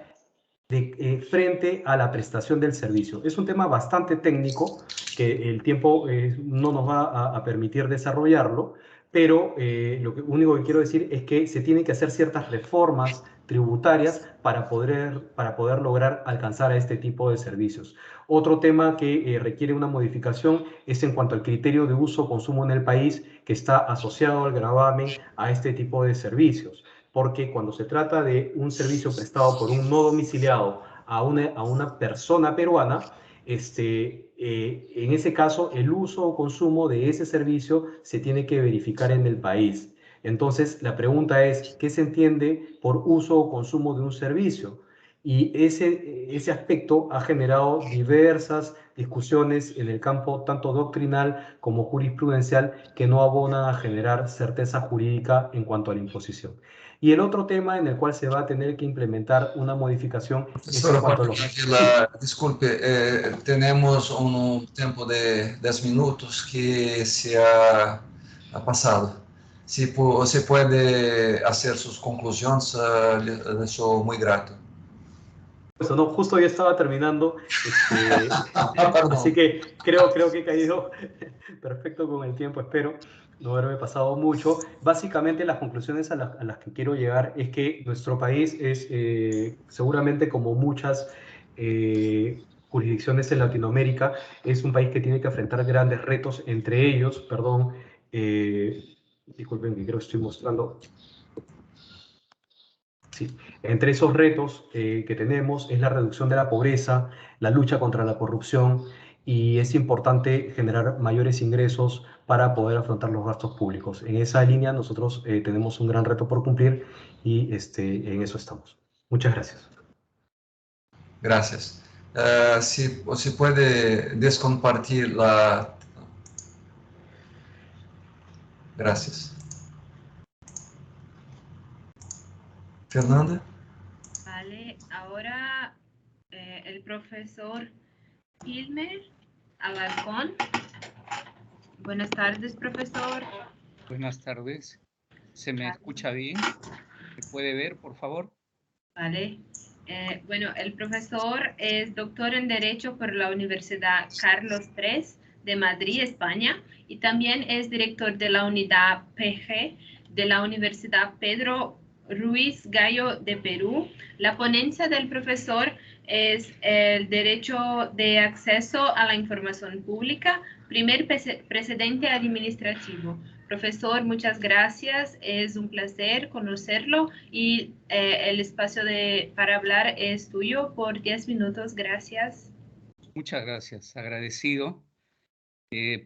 frente a la prestación del servicio. Es un tema bastante técnico que el tiempo no nos va a permitir desarrollarlo, pero lo único que quiero decir es que se tienen que hacer ciertas reformas tributarias para poder lograr alcanzar a este tipo de servicios. Otro tema que requiere una modificación es en cuanto al criterio de uso o consumo en el país, que está asociado al gravamen a este tipo de servicios. porque cuando se trata de un servicio prestado por un no domiciliado a una persona peruana, en ese caso el uso o consumo de ese servicio se tiene que verificar en el país. Entonces, la pregunta es, ¿qué se entiende por uso o consumo de un servicio? Y ese aspecto ha generado diversas discusiones en el campo tanto doctrinal como jurisprudencial que no abonan a generar certeza jurídica en cuanto a la imposición. Y el otro tema en el cual se va a tener que implementar una modificación es en cuanto a los... Disculpe, tenemos un tiempo de 10 minutos que se ha pasado. Si você puede hacer sus conclusiones, le soy muy grato. Eso, no, justo ya estaba terminando, así que creo que he caído perfecto con el tiempo, espero no haberme pasado mucho. Básicamente las conclusiones a las que quiero llegar es que nuestro país es seguramente como muchas jurisdicciones en Latinoamérica, es un país que tiene que enfrentar grandes retos, entre ellos, perdón, disculpen que creo que estoy mostrando... Sí. Entre esos retos que tenemos es la reducción de la pobreza, la lucha contra la corrupción y es importante generar mayores ingresos para poder afrontar los gastos públicos. En esa línea nosotros tenemos un gran reto por cumplir y en eso estamos. Muchas gracias. Gracias. Si puede descompartir la... Gracias. Fernanda. Vale, ahora el profesor Gilmer Alarcón. Buenas tardes, profesor. Buenas tardes. ¿Se me escucha bien? ¿Se puede ver, por favor? Vale. Bueno, el profesor es doctor en Derecho por la Universidad Carlos III de Madrid, España, y también es director de la unidad PG de la Universidad Pedro Ruiz Gallo de Perú. La ponencia del profesor es el derecho de acceso a la información pública, primer precedente administrativo. Profesor, muchas gracias. Es un placer conocerlo y el espacio para hablar es tuyo por 10 minutos. Gracias. Muchas gracias. Agradecido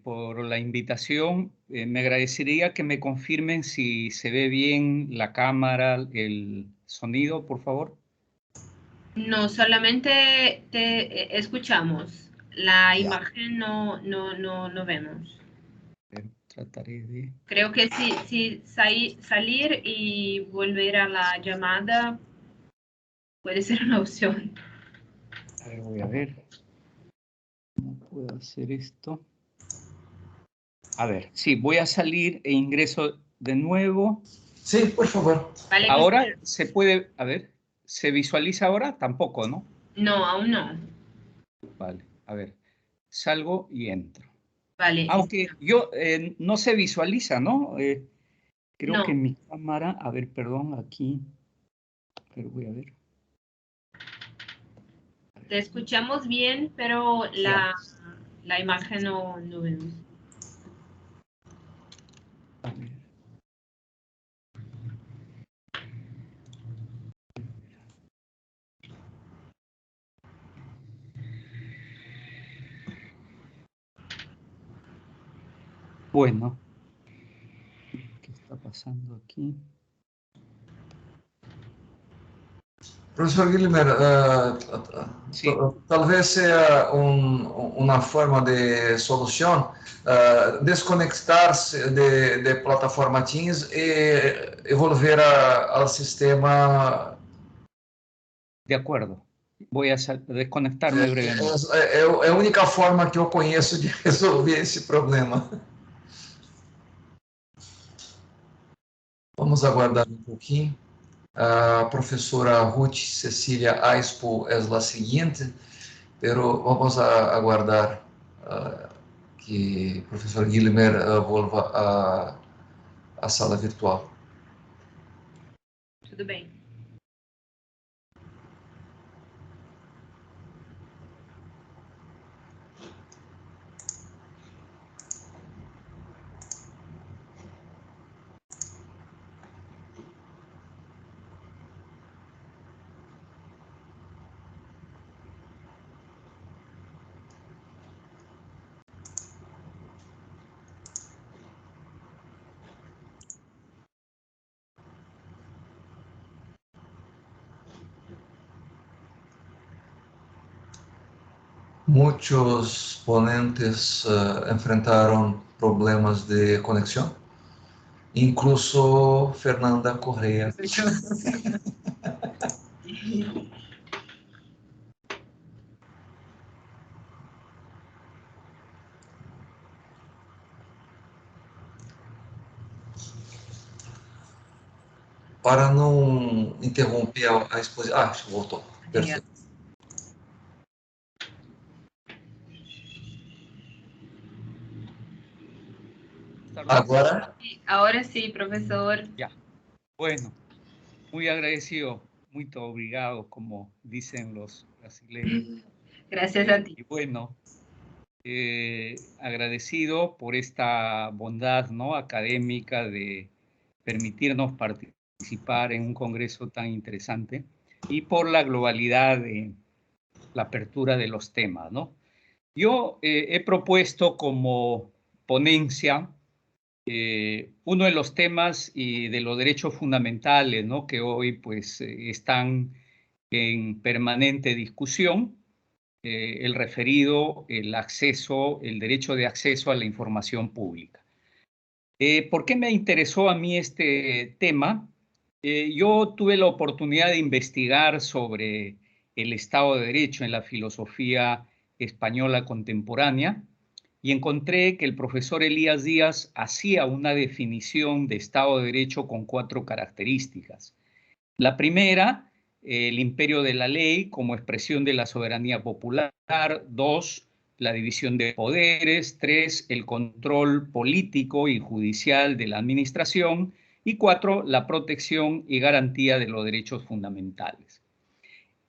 por la invitación. Me agradecería que me confirmen si se ve bien la cámara, el sonido, por favor. No, solamente te escuchamos. La imagen no vemos. Trataré de... Creo que si salir y volver a la llamada puede ser una opción. A ver, voy a ver. ¿Cómo puedo hacer esto? A ver, sí, voy a salir e ingreso de nuevo. Sí, por favor. Vale, Ahora se puede, a ver, ¿se visualiza ahora? Tampoco, ¿no? No, aún no. Vale, a ver, salgo y entro. Vale. Aunque yo no se visualiza, ¿no? Creo No. que mi cámara, a ver, perdón, aquí, pero voy a ver. Te escuchamos bien, pero la imagen no vemos. A ver. Bueno, ¿qué está pasando aquí? Profesor Guilherme, Sí. talvez sea una forma de solución desconectar-se de plataforma Teams y volver al sistema. De acuerdo. Voy a desconectarme brevemente. É a única forma que eu conheço de resolver esse problema. Vamos aguardar um pouquinho. A professora Ruth Cecília Aispo é a seguinte, pero vamos aguardar que o professor Guilherme volva à sala virtual. Tudo bem. Muchos ponentes enfrentaron problemas de conexión, incluso Fernanda Correa. Para não interromper a exposição. Ah, voltou. Perfeito. Agora? Ahora sí, profesor. Ya. Bueno, muy agradecido. Muito obrigado, como dicen los brasileños. Gracias a ti. Y bueno, agradecido por esta bondad, ¿no?, académica de permitirnos participar en un congreso tan interesante y por la globalidad de la apertura de los temas, ¿no? Yo he propuesto como ponencia uno de los temas y de los derechos fundamentales, ¿no?, que hoy pues están en permanente discusión, el referido, el derecho de acceso a la información pública. ¿Por qué me interesó a mí este tema? Yo tuve la oportunidad de investigar sobre el Estado de Derecho en la filosofía española contemporánea y encontré que el profesor Elías Díaz hacía una definición de Estado de Derecho con 4 características. La primera, el imperio de la ley como expresión de la soberanía popular. 2, la división de poderes. 3, el control político y judicial de la administración. Y 4, la protección y garantía de los derechos fundamentales.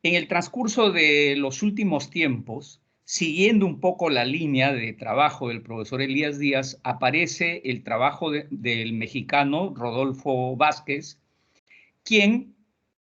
En el transcurso de los últimos tiempos, siguiendo un poco la línea de trabajo del profesor Elías Díaz, aparece el trabajo del mexicano Rodolfo Vázquez, quien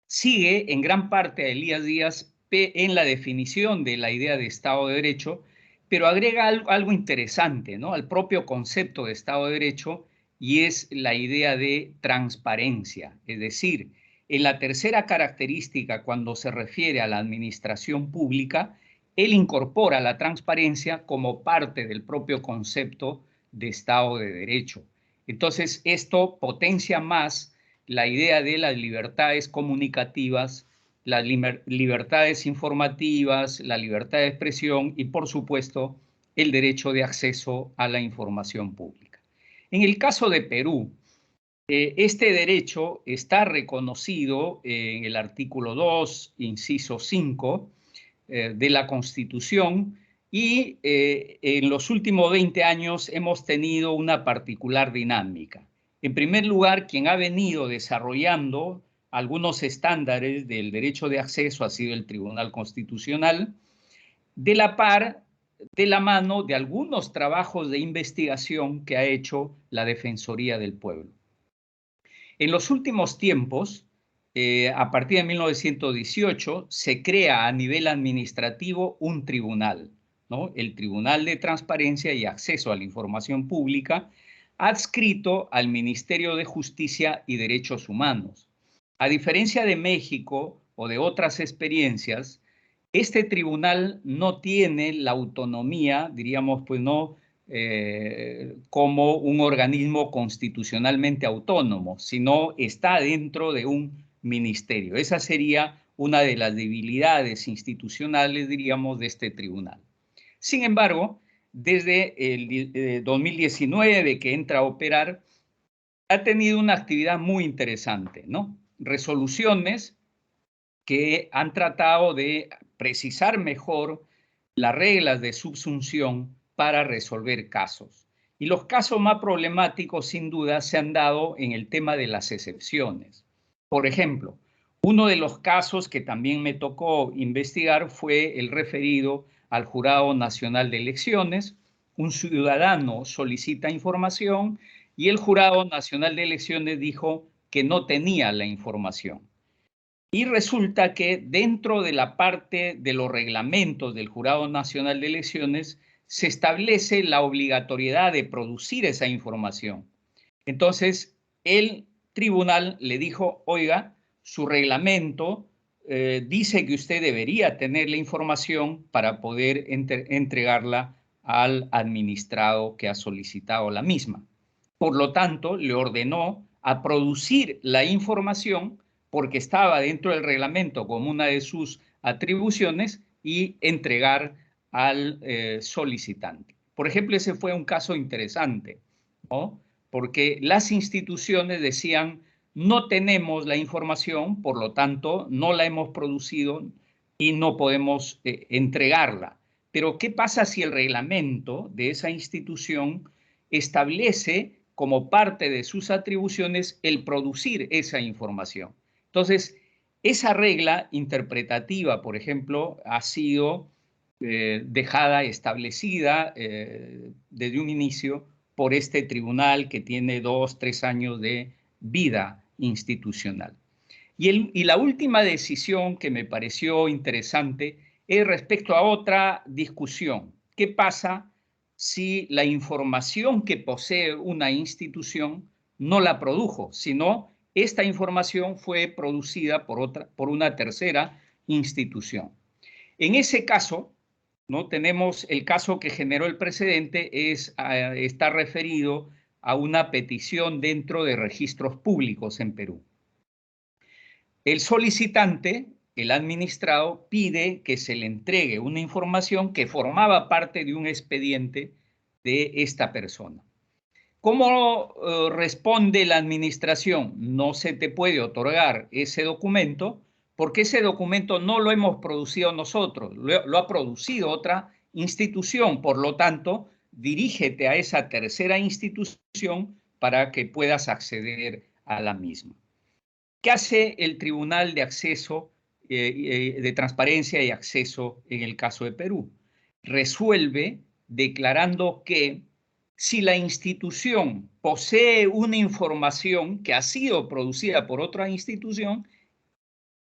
sigue en gran parte a Elías Díaz en la definición de la idea de Estado de Derecho, pero agrega algo interesante, ¿no?, al propio concepto de Estado de Derecho, y es la idea de transparencia. Es decir, en la tercera característica, cuando se refiere a la administración pública, él incorpora la transparencia como parte del propio concepto de Estado de Derecho. Entonces, esto potencia más la idea de las libertades comunicativas, las libertades informativas, la libertad de expresión y, por supuesto, el derecho de acceso a la información pública. En el caso de Perú, este derecho está reconocido en el artículo 2, inciso 5 de la Constitución, y en los últimos 20 años hemos tenido una particular dinámica. En primer lugar, quien ha venido desarrollando algunos estándares del derecho de acceso ha sido el Tribunal Constitucional, de la mano de algunos trabajos de investigación que ha hecho la Defensoría del Pueblo. En los últimos tiempos, a partir de 1918, se crea a nivel administrativo un tribunal, ¿no?, el Tribunal de Transparencia y Acceso a la Información Pública, adscrito al Ministerio de Justicia y Derechos Humanos. A diferencia de México o de otras experiencias, este tribunal no tiene la autonomía, diríamos, pues no, como un organismo constitucionalmente autónomo, sino está dentro de un ministerio. Esa sería una de las debilidades institucionales, diríamos, de este tribunal. Sin embargo, desde el 2019 que entra a operar, ha tenido una actividad muy interesante, ¿no? Resoluciones que han tratado de precisar mejor las reglas de subsunción para resolver casos. Y los casos más problemáticos, sin duda, se han dado en el tema de las excepciones. Por ejemplo, uno de los casos que también me tocó investigar fue el referido al Jurado Nacional de Elecciones. Un ciudadano solicita información y el Jurado Nacional de Elecciones dijo que no tenía la información. Y resulta que dentro de la parte de los reglamentos del Jurado Nacional de Elecciones se establece la obligatoriedad de producir esa información. Entonces, el tribunal le dijo, oiga, su reglamento dice que usted debería tener la información para poder entregarla al administrado que ha solicitado la misma. Por lo tanto, le ordenó a producir la información porque estaba dentro del reglamento como una de sus atribuciones y entregar al solicitante. Por ejemplo, ese fue un caso interesante, ¿no? Porque las instituciones decían, no tenemos la información, por lo tanto, no la hemos producido y no podemos entregarla. Pero, ¿qué pasa si el reglamento de esa institución establece como parte de sus atribuciones el producir esa información? Entonces, esa regla interpretativa, por ejemplo, ha sido dejada establecida desde un inicio por este tribunal que tiene 2, 3 años de vida institucional. Y la última decisión que me pareció interesante es respecto a otra discusión. ¿Qué pasa si la información que posee una institución no la produjo, sino esta información fue producida por una tercera institución? En ese caso, ¿no? Tenemos el caso que generó el precedente, está referido a una petición dentro de registros públicos en Perú. El solicitante, el administrado, pide que se le entregue una información que formaba parte de un expediente de esta persona. ¿Cómo responde la administración? No se te puede otorgar ese documento porque ese documento no lo hemos producido nosotros, lo ha producido otra institución. Por lo tanto, dirígete a esa tercera institución para que puedas acceder a la misma. ¿Qué hace el Tribunal de Acceso, de Transparencia y Acceso en el caso de Perú? Resuelve declarando que si la institución posee una información que ha sido producida por otra institución,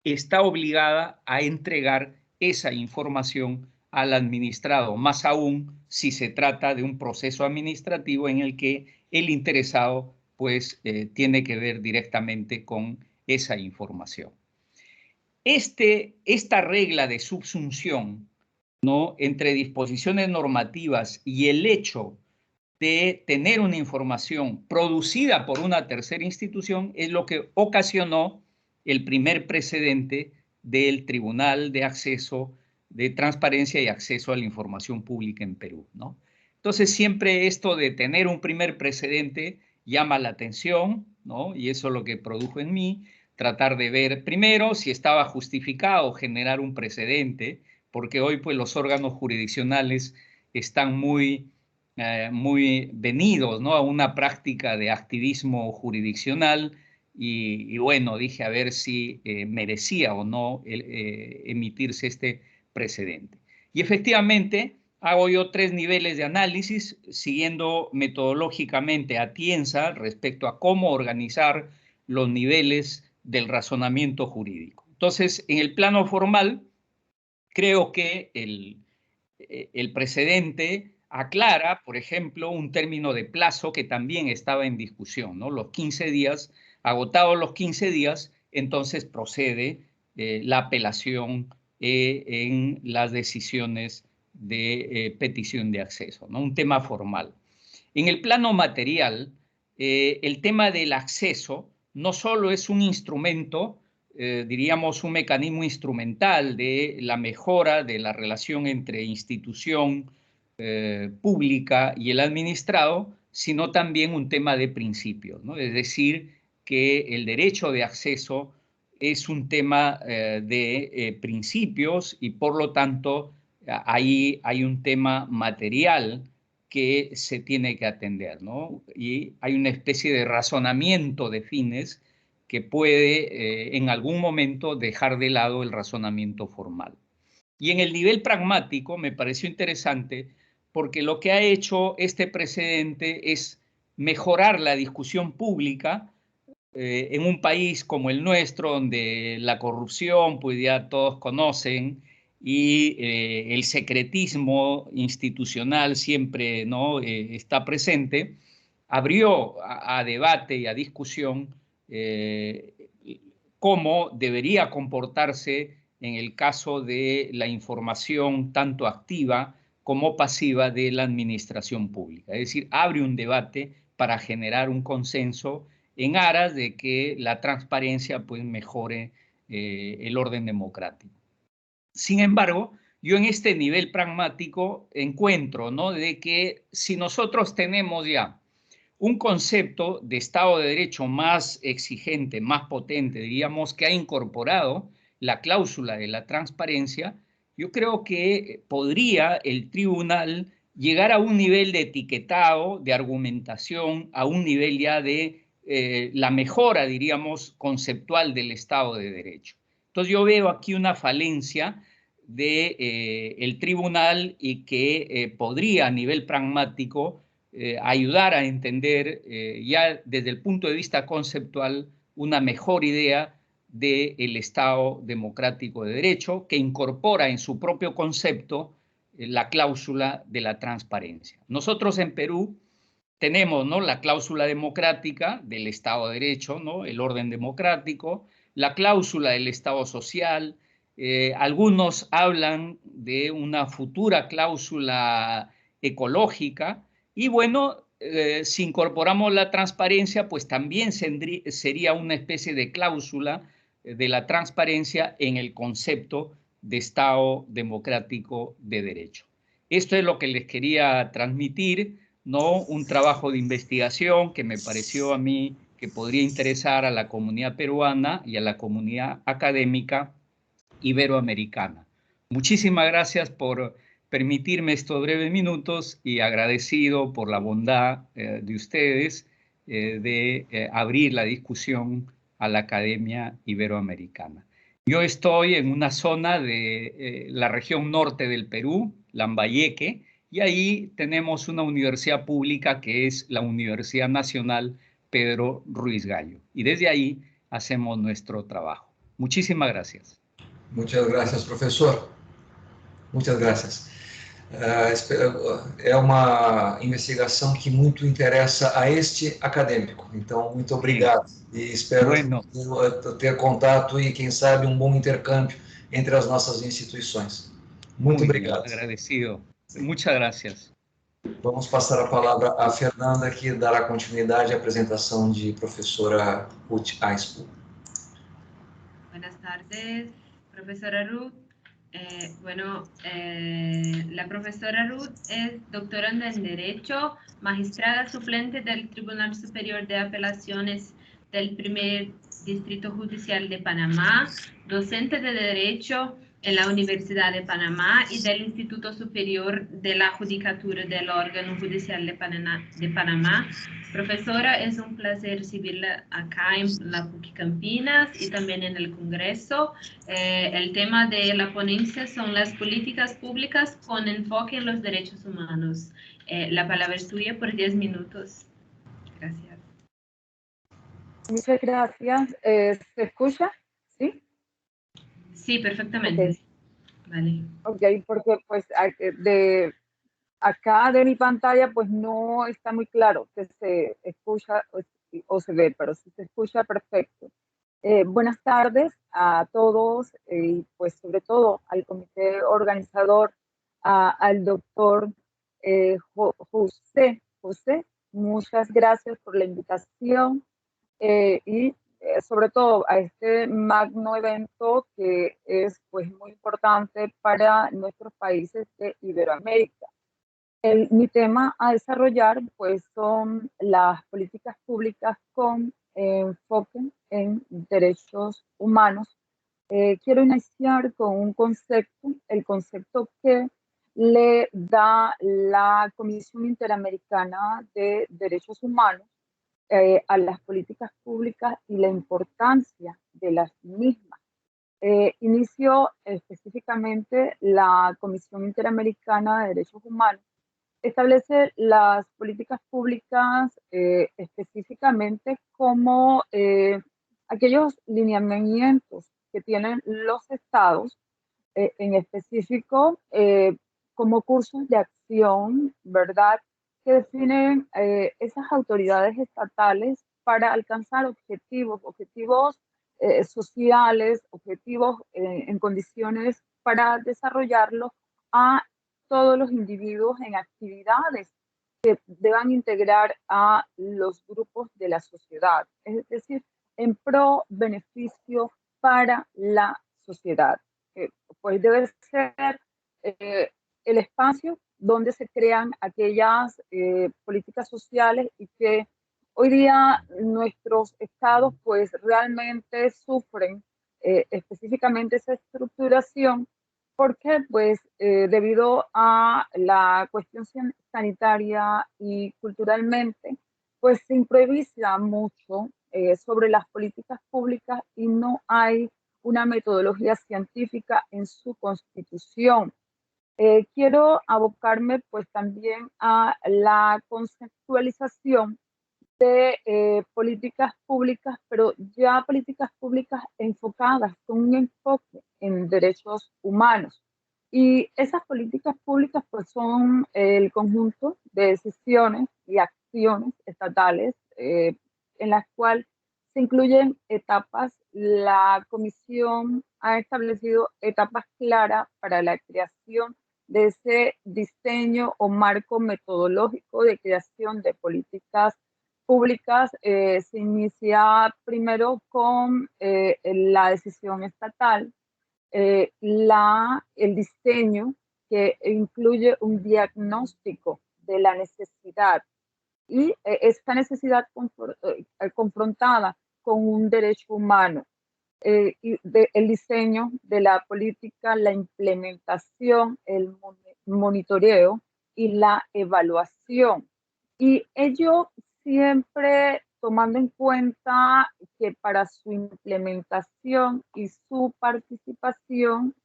está obligada a entregar esa información al administrado, más aún si se trata de un proceso administrativo en el que el interesado pues tiene que ver directamente con esa información. Esta regla de subsunción, ¿no?, entre disposiciones normativas y el hecho de tener una información producida por una tercera institución es lo que ocasionó el primer precedente del Tribunal de Acceso, de Transparencia y Acceso a la Información Pública en Perú, ¿no? Entonces, siempre esto de tener un primer precedente llama la atención, ¿no? Y eso es lo que produjo en mí, tratar de ver primero si estaba justificado generar un precedente, porque hoy pues los órganos jurisdiccionales están muy venidos, ¿no?, a una práctica de activismo jurisdiccional y bueno, dije a ver si merecía o no emitirse este precedente. Y efectivamente hago yo 3 niveles de análisis siguiendo metodológicamente a Tienza respecto a cómo organizar los niveles del razonamiento jurídico. Entonces, en el plano formal, creo que el precedente aclara, por ejemplo, un término de plazo que también estaba en discusión, ¿no? Los 15 días, agotados los 15 días, entonces procede la apelación en las decisiones de petición de acceso, ¿no? Un tema formal. En el plano material, el tema del acceso no solo es un instrumento, diríamos un mecanismo instrumental de la mejora de la relación entre institución pública y el administrado, sino también un tema de principios, ¿no? Es decir, que el derecho de acceso es un tema de principios y por lo tanto ahí hay un tema material que se tiene que atender, ¿no? Y hay una especie de razonamiento de fines que puede en algún momento dejar de lado el razonamiento formal. Y en el nivel pragmático me pareció interesante porque lo que ha hecho este precedente es mejorar la discusión pública en un país como el nuestro, donde la corrupción, pues ya todos conocen, y el secretismo institucional siempre, ¿no?, está presente, abrió a debate y a discusión cómo debería comportarse en el caso de la información tanto activa como pasiva de la administración pública. Es decir, abre un debate para generar un consenso en aras de que la transparencia pues, mejore el orden democrático. Sin embargo, yo en este nivel pragmático encuentro, ¿no?, de que si nosotros tenemos ya un concepto de Estado de Derecho más exigente, más potente, diríamos, que ha incorporado la cláusula de la transparencia, yo creo que podría el tribunal llegar a un nivel de etiquetado, de argumentación, a un nivel ya de la mejora, diríamos, conceptual del Estado de Derecho. Entonces yo veo aquí una falencia del tribunal y que podría a nivel pragmático ayudar a entender ya desde el punto de vista conceptual una mejor idea del Estado democrático de derecho que incorpora en su propio concepto la cláusula de la transparencia. Nosotros en Perú tenemos, ¿no?, la cláusula democrática del Estado de Derecho, ¿no?, el orden democrático, la cláusula del Estado social, algunos hablan de una futura cláusula ecológica y bueno, si incorporamos la transparencia, pues también sería una especie de cláusula de la transparencia en el concepto de Estado democrático de derecho. Esto es lo que les quería transmitir, ¿no? Un trabajo de investigación que me pareció a mí que podría interesar a la comunidad peruana y a la comunidad académica iberoamericana. Muchísimas gracias por permitirme estos breves minutos y agradecido por la bondad de ustedes de abrir la discusión a la Academia Iberoamericana. Yo estoy en una zona de la región norte del Perú, Lambayeque, y ahí tenemos una universidad pública que es la Universidad Nacional Pedro Ruiz Gallo. Y desde ahí hacemos nuestro trabajo. Muchísimas gracias. Muchas gracias, professor. Muitas graças. É uma investigação que muito interessa a este acadêmico. Então, muito obrigado. E espero ter contato e, quem sabe, um bom intercâmbio entre as nossas instituições. Muito obrigado. Bien, agradecido. Muchas gracias. Vamos passar a palavra a Fernanda, que dará continuidade à apresentação de professora Ruth Aispo. Buenas tardes, profesora Ruth. La profesora Ruth es doctoranda en Derecho, magistrada suplente del Tribunal Superior de Apelaciones del Primer Distrito Judicial de Panamá, docente de Derecho en la Universidad de Panamá y del Instituto Superior de la Judicatura del Órgano Judicial de Panamá. Profesora, es un placer recibirla acá en la FUCI Campinas y también en el Congreso. El tema de la ponencia son las políticas públicas con enfoque en los derechos humanos. La palabra es tuya por 10 minutos. Gracias. Muchas gracias. ¿Se escucha? ¿Sí? Sí, perfectamente. Okay. Vale. Ok, porque pues acá de mi pantalla pues no está muy claro que se escucha o se ve, pero si se escucha, perfecto. Buenas tardes a todos y pues sobre todo al comité organizador, al doctor José, muchas gracias por la invitación y sobre todo a este magno evento que es pues muy importante para nuestros países de Iberoamérica. Mi tema a desarrollar pues son las políticas públicas con enfoque en derechos humanos. Quiero iniciar con un concepto, el concepto que le da la Comisión Interamericana de Derechos Humanos a las políticas públicas y la importancia de las mismas. Inició específicamente la Comisión Interamericana de Derechos Humanos, establece las políticas públicas específicamente como aquellos lineamientos que tienen los estados, en específico como cursos de acción, ¿verdad?, que definen esas autoridades estatales para alcanzar objetivos sociales, objetivos en condiciones para desarrollarlo a todos los individuos en actividades que deban integrar a los grupos de la sociedad, es decir, en pro beneficio para la sociedad. Pues debe ser el espacio donde se crean aquellas políticas sociales y que hoy día nuestros estados pues realmente sufren específicamente esa estructuración porque pues debido a la cuestión sanitaria y culturalmente pues se improvisa mucho sobre las políticas públicas y no hay una metodología científica en su constitución. Quiero abocarme pues también a la conceptualización de políticas públicas, pero ya políticas públicas enfocadas con un enfoque en derechos humanos. Y esas políticas públicas pues son el conjunto de decisiones y acciones estatales en las cuales se incluyen etapas. La Comisión ha establecido etapas claras para la creación de ese diseño o marco metodológico de creación de políticas públicas. Se inicia primero con la decisión estatal, el diseño que incluye un diagnóstico de la necesidad y esta necesidad confrontada con un derecho humano, el diseño de la política, la implementación, el monitoreo y la evaluación. Y ello siempre tomando en cuenta que para su implementación y su participación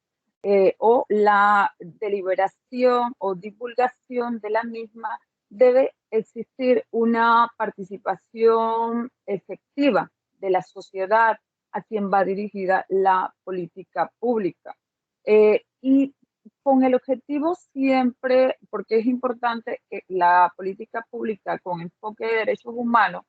o la deliberación o divulgación de la misma debe existir una participación efectiva de la sociedad a quien va dirigida la política pública. Y con el objetivo siempre, porque es importante la política pública con enfoque de derechos humanos,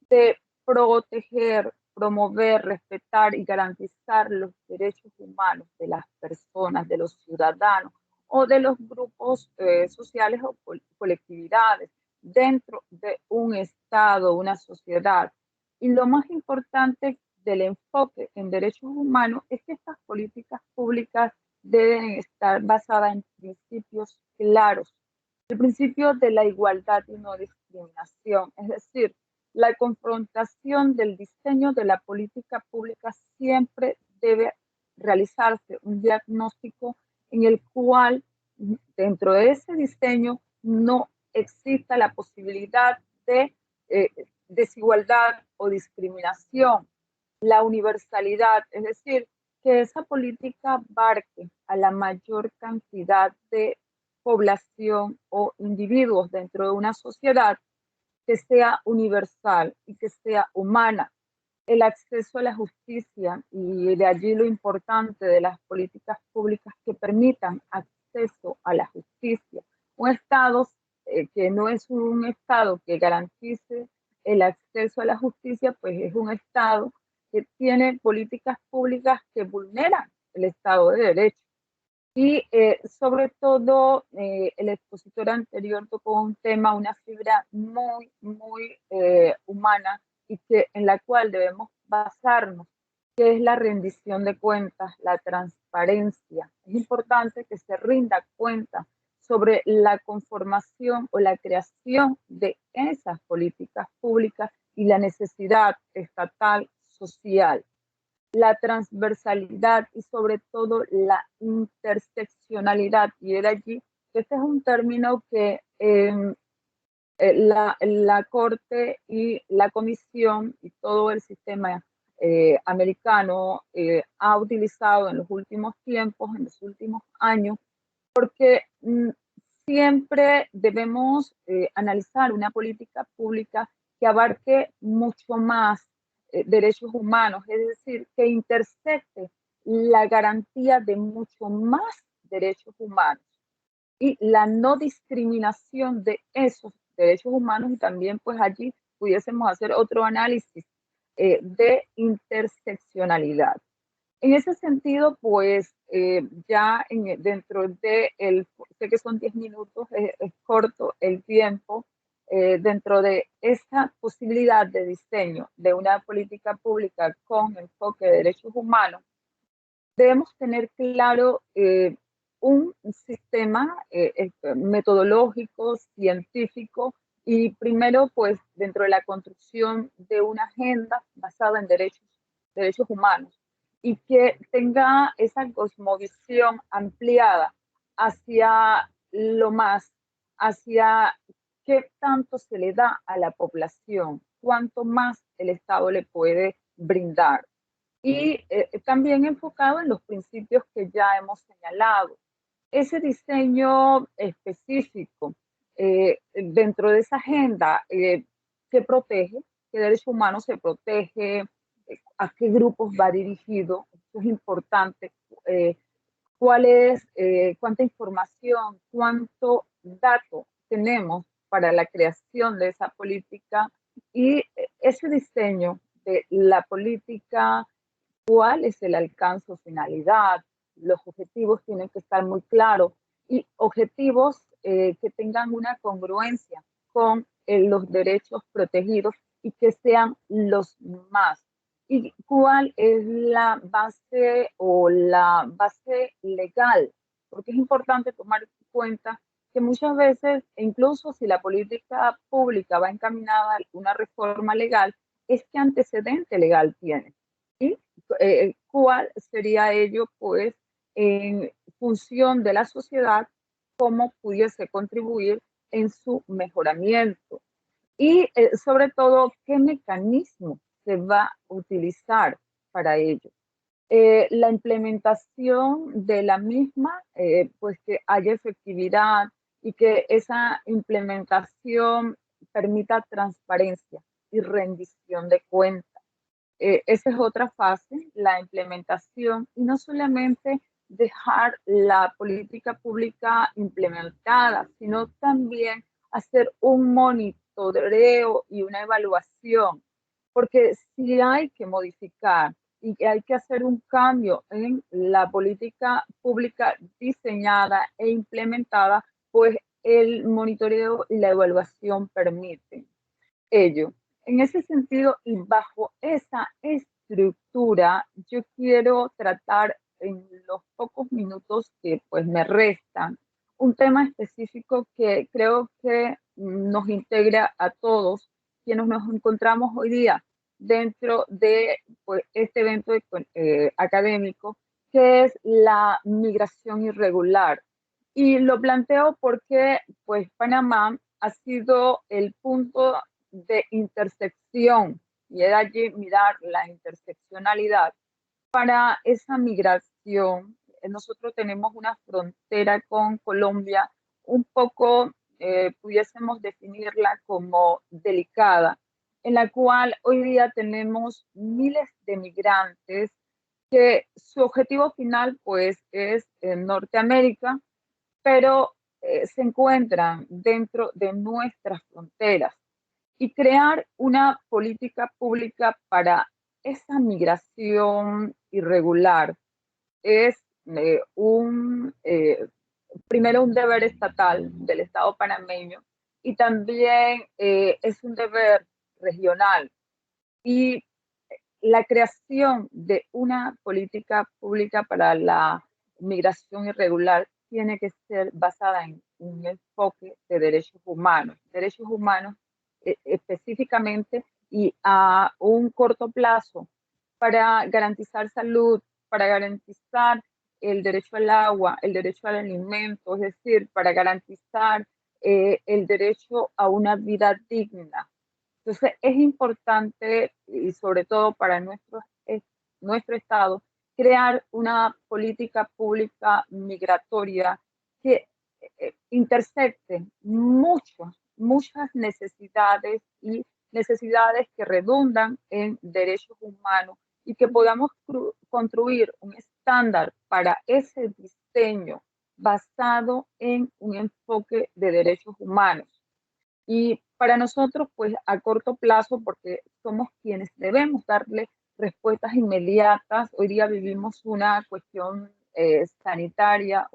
de proteger, promover, respetar y garantizar los derechos humanos de las personas, de los ciudadanos o de los grupos sociales o colectividades dentro de un Estado, una sociedad. Y lo más importante del enfoque en derechos humanos es que estas políticas públicas deben estar basadas en principios claros. El principio de la igualdad y no discriminación, es decir, la confrontación del diseño de la política pública siempre debe realizarse un diagnóstico en el cual dentro de ese diseño no exista la posibilidad de desigualdad o discriminación, la universalidad, es decir, que esa política abarque a la mayor cantidad de población o individuos dentro de una sociedad, que sea universal y que sea humana. El acceso a la justicia, y de allí lo importante de las políticas públicas que permitan acceso a la justicia. Un Estado que no es un Estado que garantice el acceso a la justicia, pues es un Estado que tiene políticas públicas que vulneran el Estado de Derecho. Y sobre todo, el expositor anterior tocó un tema, una fibra muy, muy humana y que, en la cual debemos basarnos, que es la rendición de cuentas, la transparencia. Es importante que se rinda cuenta sobre la conformación o la creación de esas políticas públicas y la necesidad estatal social, la transversalidad y sobre todo la interseccionalidad. Y de allí, este es un término que la Corte y la Comisión y todo el sistema americano ha utilizado en los últimos tiempos, en los últimos años, porque siempre debemos analizar una política pública que abarque mucho más derechos humanos, es decir, que intersecte la garantía de mucho más derechos humanos y la no discriminación de esos derechos humanos. Y también pues allí pudiésemos hacer otro análisis de interseccionalidad. En ese sentido, pues ya dentro de sé que son 10 minutos, es corto el tiempo, dentro de esa posibilidad de diseño de una política pública con enfoque de derechos humanos, debemos tener claro un sistema metodológico, científico, y primero, pues, dentro de la construcción de una agenda basada en derechos humanos, y que tenga esa cosmovisión ampliada hacia lo más, hacia qué tanto se le da a la población, cuánto más el Estado le puede brindar. Y también enfocado en los principios que ya hemos señalado. Ese diseño específico dentro de esa agenda que protege, qué derechos humanos se protege, a qué grupos va dirigido, eso es importante, cuánta información, cuánto dato tenemos para la creación de esa política, y ese diseño de la política, cuál es el alcance o finalidad, los objetivos tienen que estar muy claros, y objetivos que tengan una congruencia con los derechos protegidos y que sean los más. ¿Y cuál es la base o la base legal? Porque es importante tomar en cuenta que muchas veces, incluso si la política pública va encaminada a una reforma legal, es que antecedente legal tiene. ¿Y cuál sería ello? Pues en función de la sociedad, cómo pudiese contribuir en su mejoramiento. Y sobre todo, qué mecanismo se va a utilizar para ello. La implementación de la misma, pues que haya efectividad y que esa implementación permita transparencia y rendición de cuentas. Esa es otra fase, la implementación, y no solamente dejar la política pública implementada, sino también hacer un monitoreo y una evaluación, porque si hay que modificar y hay que hacer un cambio en la política pública diseñada e implementada, pues el monitoreo y la evaluación permiten ello. En ese sentido y bajo esa estructura, yo quiero tratar en los pocos minutos que pues me restan un tema específico que creo que nos integra a todos quienes nos encontramos hoy día dentro de pues, este evento académico, que es la migración irregular. Y lo planteo porque pues Panamá ha sido el punto de intersección, y era allí mirar la interseccionalidad para esa migración. Nosotros tenemos una frontera con Colombia un poco, pudiésemos definirla como delicada, en la cual hoy día tenemos miles de migrantes que su objetivo final pues es Norteamérica, pero se encuentran dentro de nuestras fronteras. Y crear una política pública para esa migración irregular es primero un deber estatal del Estado panameño, y también es un deber regional. Y la creación de una política pública para la migración irregular tiene que ser basada en un enfoque de derechos humanos específicamente y a un corto plazo, para garantizar salud, para garantizar el derecho al agua, el derecho al alimento, es decir, para garantizar el derecho a una vida digna. Entonces, es importante, y sobre todo para nuestro Estado, crear una política pública migratoria que intersecte muchas necesidades, y necesidades que redundan en derechos humanos, y que podamos construir un estándar para ese diseño basado en un enfoque de derechos humanos. Y para nosotros, pues a corto plazo, porque somos quienes debemos darle respuestas inmediatas. Hoy día vivimos una cuestión sanitaria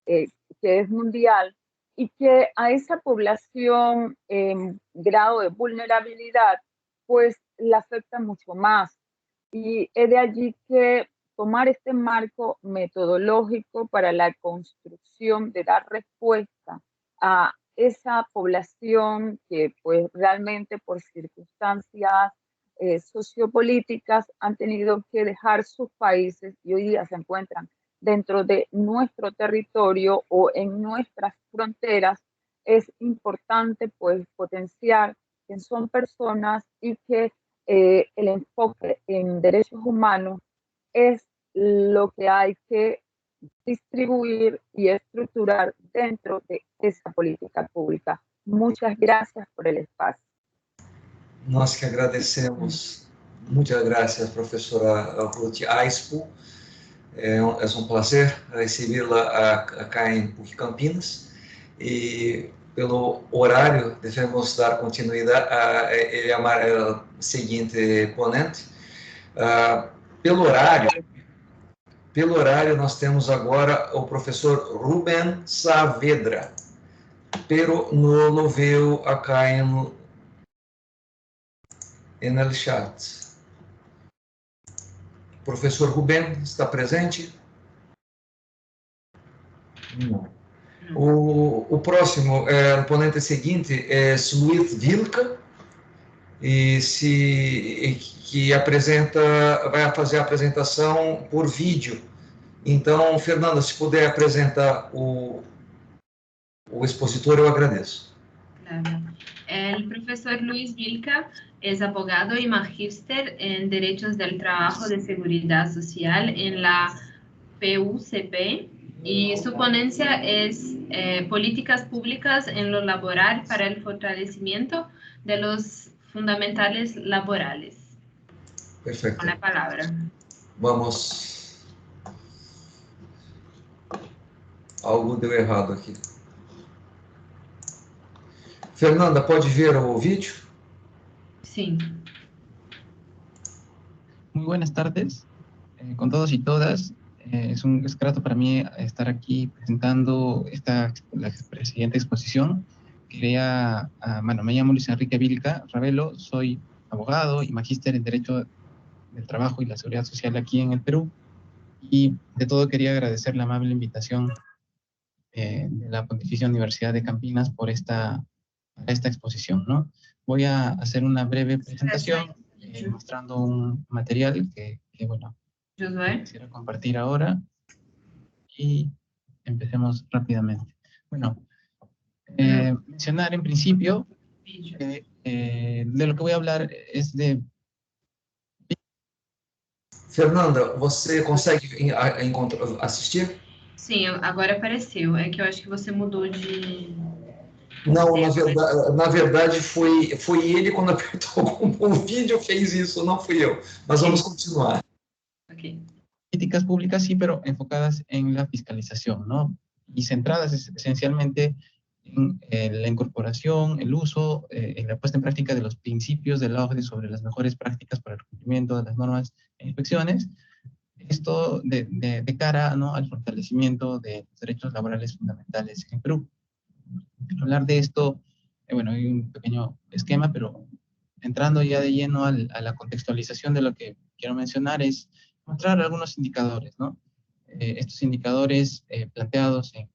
que es mundial y que a esa población en grado de vulnerabilidad, pues la afecta mucho más. Y es de allí que tomar este marco metodológico para la construcción de dar respuesta a esa población que pues realmente por circunstancias sociopolíticas han tenido que dejar sus países y hoy día se encuentran dentro de nuestro territorio o en nuestras fronteras, es importante pues potenciar que son personas y que el enfoque en derechos humanos es lo que hay que distribuir y estructurar dentro de esa política pública. Muchas gracias por el espacio. Nós que agradecemos. Muchas gracias, professora Ruth Aispo. É um prazer recebê-la acá em PUC Campinas. E pelo horário, devemos dar continuidade a seguinte ponente. Pelo horário, nós temos agora o professor Rubén Saavedra, pero no lo veo acá en el chat. Professor Rubén, está presente? Não. O próximo, o ponente seguinte é Luiz Vilca, que vai fazer a apresentação por vídeo. Então, Fernanda, se puder apresentar o expositor, eu agradeço. Claro. El profesor Luis Vilca es abogado y magíster en Derechos del Trabajo de Seguridad Social en la PUCP y su ponencia es Políticas Públicas en lo Laboral para el Fortalecimiento de los Fundamentales Laborales. Perfecto. Con la palabra. Vamos. Algo deu errado aqui. Fernanda, pode ver o vídeo? Sí. Muy buenas tardes con todos y todas. Es grato para mí estar aquí presentando la siguiente exposición. Me llamo Luis Enrique Vilca Ravelo, soy abogado y magíster en Derecho del Trabajo y la Seguridad Social aquí en el Perú. Y de todo quería agradecer la amable invitación de la Pontificia Universidad de Campinas por esta exposición, ¿no? Voy a hacer una breve presentación mostrando un material que bueno, quisiera compartir ahora y empecemos rápidamente. Bueno, mencionar en principio de lo que voy a hablar es de... Fernanda, você consegue assistir? Sim, agora apareceu. É que eu acho que você mudou de... Não, na verdade foi ele quando apertou o vídeo fez isso, não fui eu. Mas vamos continuar. Okay. Políticas públicas sí, pero enfocadas en la fiscalización, ¿no? Y centradas esencialmente en la incorporación, el uso, en la puesta en práctica de los principios de la OCDE sobre las mejores prácticas para el cumplimiento de las normas e inspecciones. Esto de cara, ¿no?, al fortalecimiento de los derechos laborales fundamentales en Perú. Hablar de esto, bueno, hay un pequeño esquema, pero entrando ya de lleno a la contextualización de lo que quiero mencionar es mostrar algunos indicadores, ¿no? Estos indicadores planteados en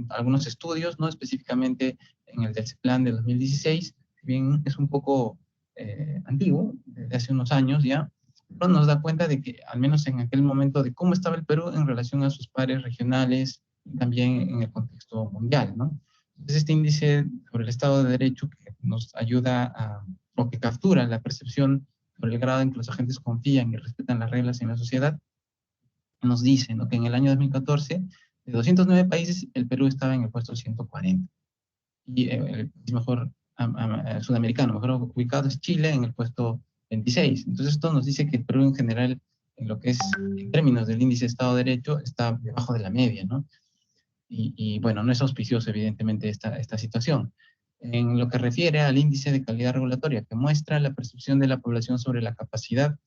algunos estudios, no específicamente en el del CEPLAN de 2016, si bien es un poco antiguo, desde hace unos años ya, pero nos da cuenta de que, al menos en aquel momento, de cómo estaba el Perú en relación a sus pares regionales y también en el contexto mundial, ¿no? Entonces, este índice sobre el Estado de Derecho que nos ayuda o que captura la percepción sobre el grado en que los agentes confían y respetan las reglas en la sociedad, nos dice, ¿no?, que en el año 2014, de 209 países, el Perú estaba en el puesto 140. Y el país mejor sudamericano, mejor ubicado es Chile, en el puesto 26. Entonces, esto nos dice que el Perú en general, en lo que es, en términos del índice de Estado de Derecho, está debajo de la media, ¿no? Y bueno, no es auspicioso, evidentemente, esta situación. en lo que refiere al índice de calidad regulatoria, que muestra la percepción de la población sobre la capacidad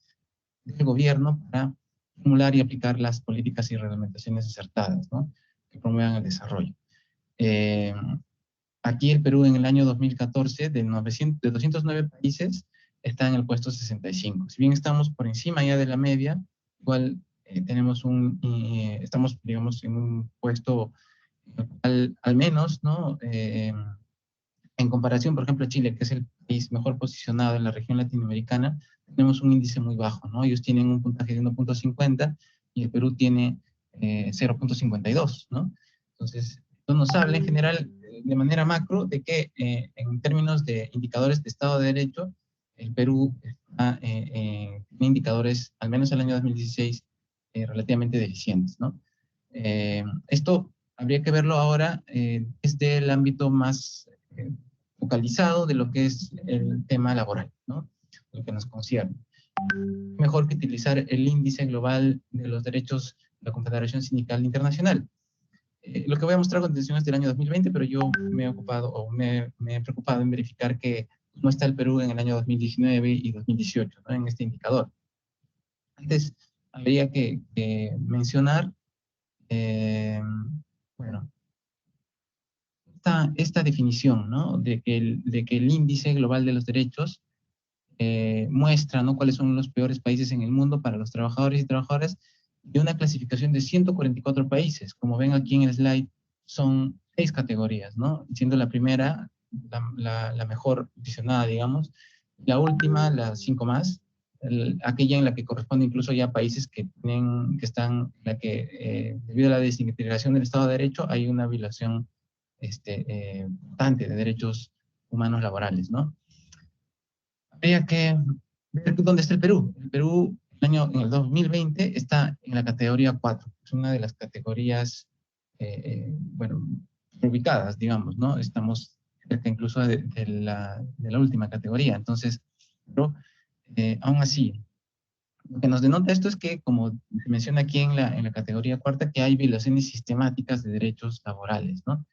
del gobierno para formular y aplicar las políticas y reglamentaciones acertadas, ¿no?, que promuevan el desarrollo. Aquí el Perú en el año 2014, de 209 países, está en el puesto 65. Si bien estamos por encima ya de la media, igual tenemos estamos, digamos, en un puesto al menos, ¿no?, en comparación, por ejemplo, a Chile, que es el país mejor posicionado en la región latinoamericana, tenemos un índice muy bajo, ¿no? Ellos tienen un puntaje de 1.50 y el Perú tiene 0.52, ¿no? Entonces, esto nos habla en general, de manera macro, de que en términos de indicadores de Estado de Derecho, el Perú tiene indicadores, al menos el año 2016, relativamente deficientes, ¿no? Esto habría que verlo ahora desde el ámbito más focalizado de lo que es el tema laboral, ¿no?, lo que nos concierne. Mejor que utilizar el índice global de los derechos de la Confederación Sindical Internacional. Lo que voy a mostrar a continuación es del año 2020, pero yo me he ocupado o me he preocupado en verificar cómo está el Perú en el año 2019 y 2018, ¿no?, en este indicador. Antes, habría que mencionar, bueno, esta definición, ¿no?, de que el índice global de los derechos muestra, ¿no?, cuáles son los peores países en el mundo para los trabajadores y trabajadoras, de una clasificación de 144 países. Como ven aquí en el slide, son 6 categorías, ¿no?, siendo la primera la mejor posicionada, digamos, la última, las 5 más, aquella en la que corresponde incluso ya a países que están, en la que debido a la desintegración del Estado de Derecho hay una violación constante de derechos humanos laborales, ¿no? Habría que ver dónde está el Perú. El Perú, en el 2020, está en la categoría 4. Es una de las categorías, bueno, ubicadas, digamos, ¿no? Estamos cerca incluso de la última categoría. Entonces, pero, aún así, lo que nos denota esto es que, como se menciona aquí en la categoría 4, que hay violaciones sistemáticas de derechos laborales, ¿no?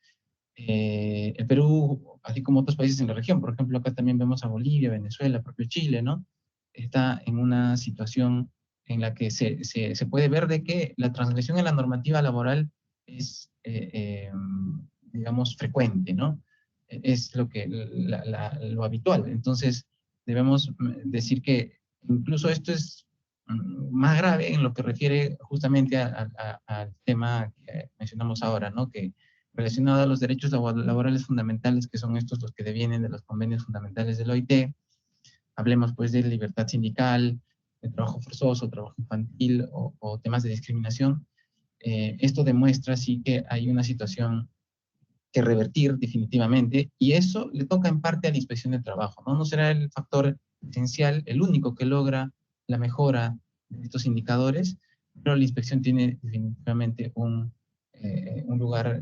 El Perú, así como otros países en la región, por ejemplo, acá también vemos a Bolivia, Venezuela, propio Chile, ¿no?, está en una situación en la que se puede ver de que la transgresión en la normativa laboral es, digamos, frecuente, ¿no? Es lo habitual. Entonces, debemos decir que incluso esto es más grave en lo que refiere justamente al tema que mencionamos ahora, ¿no?, que relacionado a los derechos laborales fundamentales, que son estos los que devienen de los convenios fundamentales del OIT. Hablemos pues de libertad sindical, de trabajo forzoso, trabajo infantil o temas de discriminación. Esto demuestra sí que hay una situación que revertir definitivamente, y eso le toca en parte a la inspección de trabajo, ¿no? No será el factor esencial, el único que logra la mejora de estos indicadores, pero la inspección tiene definitivamente un lugar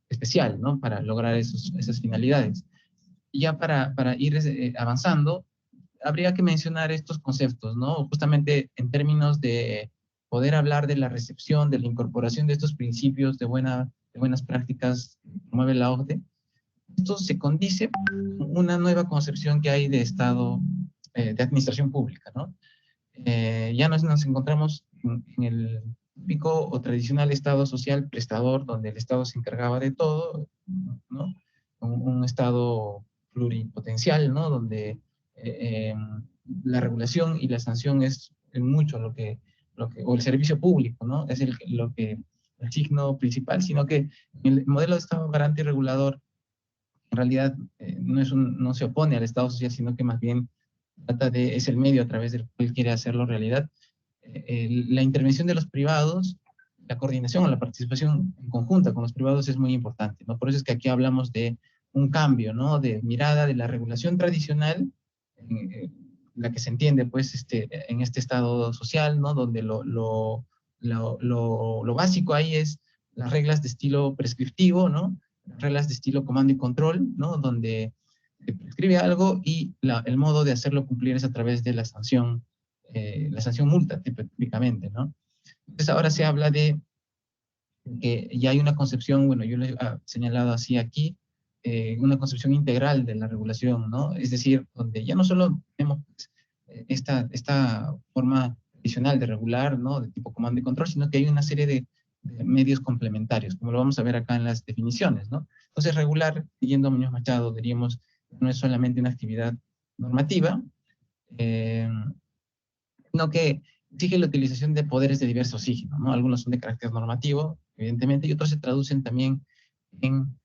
especial, ¿no?, para lograr esas finalidades. Y ya para ir avanzando, habría que mencionar estos conceptos, ¿no?, justamente en términos de poder hablar de la recepción, de la incorporación de estos principios de buenas prácticas que promueve la OCDE. Esto se condice con una nueva concepción que hay de Estado, de administración pública, ¿no? Ya nos encontramos en el típico o tradicional Estado social prestador, donde el Estado se encargaba de todo, ¿no? Un Estado pluripotencial, ¿no?, donde la regulación y la sanción es en mucho o el servicio público, ¿no?, es el signo principal, sino que el modelo de Estado garante y regulador en realidad no se opone al Estado social, sino que más bien es el medio a través del cual quiere hacerlo realidad. La intervención de los privados, la coordinación o la participación en conjunta con los privados es muy importante, ¿no? Por eso es que aquí hablamos de un cambio, ¿no?, de mirada de la regulación tradicional, la que se entiende pues en este Estado social, ¿no?, donde lo básico ahí es las reglas de estilo prescriptivo, ¿no?, reglas de estilo comando y control, ¿no?, donde se prescribe algo y el modo de hacerlo cumplir es a través de la sanción multa, típicamente, ¿no? Entonces ahora se habla de que ya hay una concepción, bueno, yo lo he señalado así aquí, una concepción integral de la regulación, ¿no? Es decir, donde ya no solo tenemos esta forma tradicional de regular, ¿no? De tipo comando y control, sino que hay una serie de medios complementarios, como lo vamos a ver acá en las definiciones, ¿no? Entonces, regular, siguiendo a Muñoz Machado, diríamos, no es solamente una actividad normativa, sino que exige la utilización de poderes de diverso signo, ¿no? Algunos son de carácter normativo, evidentemente, y otros se traducen también en,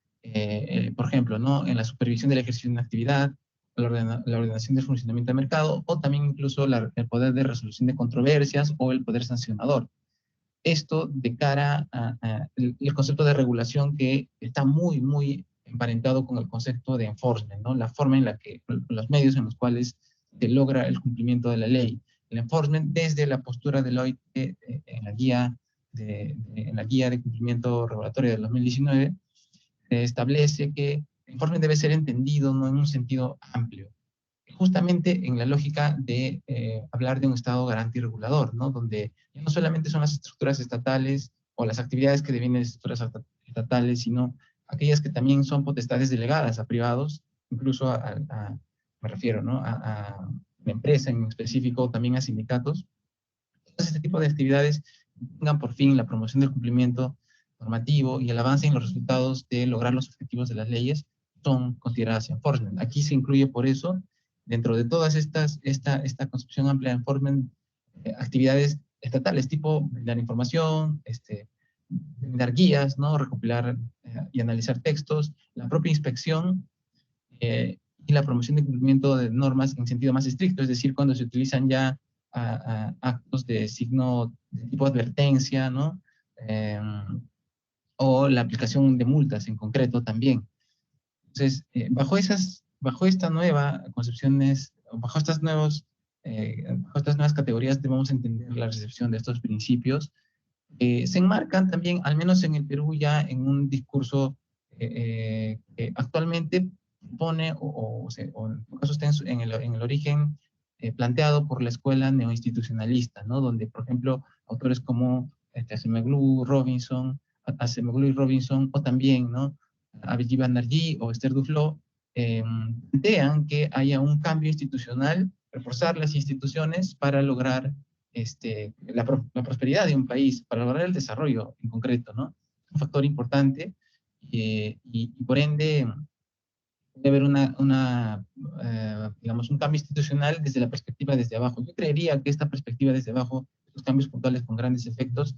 por ejemplo, ¿no? En la supervisión del ejercicio de una actividad, la ordenación del funcionamiento del mercado, o también incluso el poder de resolución de controversias o el poder sancionador. Esto de cara el concepto de regulación que está muy, muy emparentado con el concepto de enforcement, ¿no? La forma en la que, los medios en los cuales se logra el cumplimiento de la ley. El enforcement desde la postura de la OIT en la guía de cumplimiento regulatorio del 2019 establece que el enforcement debe ser entendido no en un sentido amplio, justamente en la lógica de hablar de un Estado garante y regulador, ¿no? Donde ya no solamente son las estructuras estatales o las actividades que devienen de estructuras estatales, sino aquellas que también son potestades delegadas a privados, incluso me refiero, ¿no? A la empresa en específico, también a sindicatos. Entonces, este tipo de actividades tengan por fin la promoción del cumplimiento normativo y el avance en los resultados de lograr los objetivos de las leyes son consideradas enforcement. Aquí se incluye por eso, dentro de todas esta concepción amplia de enforcement, actividades estatales, tipo brindar información, brindar guías, ¿no? Recopilar y analizar textos, la propia inspección y la promoción de cumplimiento de normas en sentido más estricto, es decir, cuando se utilizan ya actos de signo de tipo advertencia, ¿no? O la aplicación de multas en concreto también. Entonces, bajo esta nueva concepciones, bajo estas nuevas categorías debemos entender la recepción de estos principios. Se enmarcan también, al menos en el Perú, ya en un discurso que actualmente pone, o en todo caso está en el origen planteado por la escuela neoinstitucionalista, ¿no? Donde, por ejemplo, autores como Acemoglu y Robinson, o también, ¿no? Abhijit Banerjee o Esther Duflo, plantean que haya un cambio institucional, reforzar las instituciones para lograr la prosperidad de un país, para lograr el desarrollo en concreto, ¿no? Un factor importante y por ende debe haber digamos, un cambio institucional desde la perspectiva desde abajo. Yo creería que esta perspectiva desde abajo, los cambios puntuales con grandes efectos,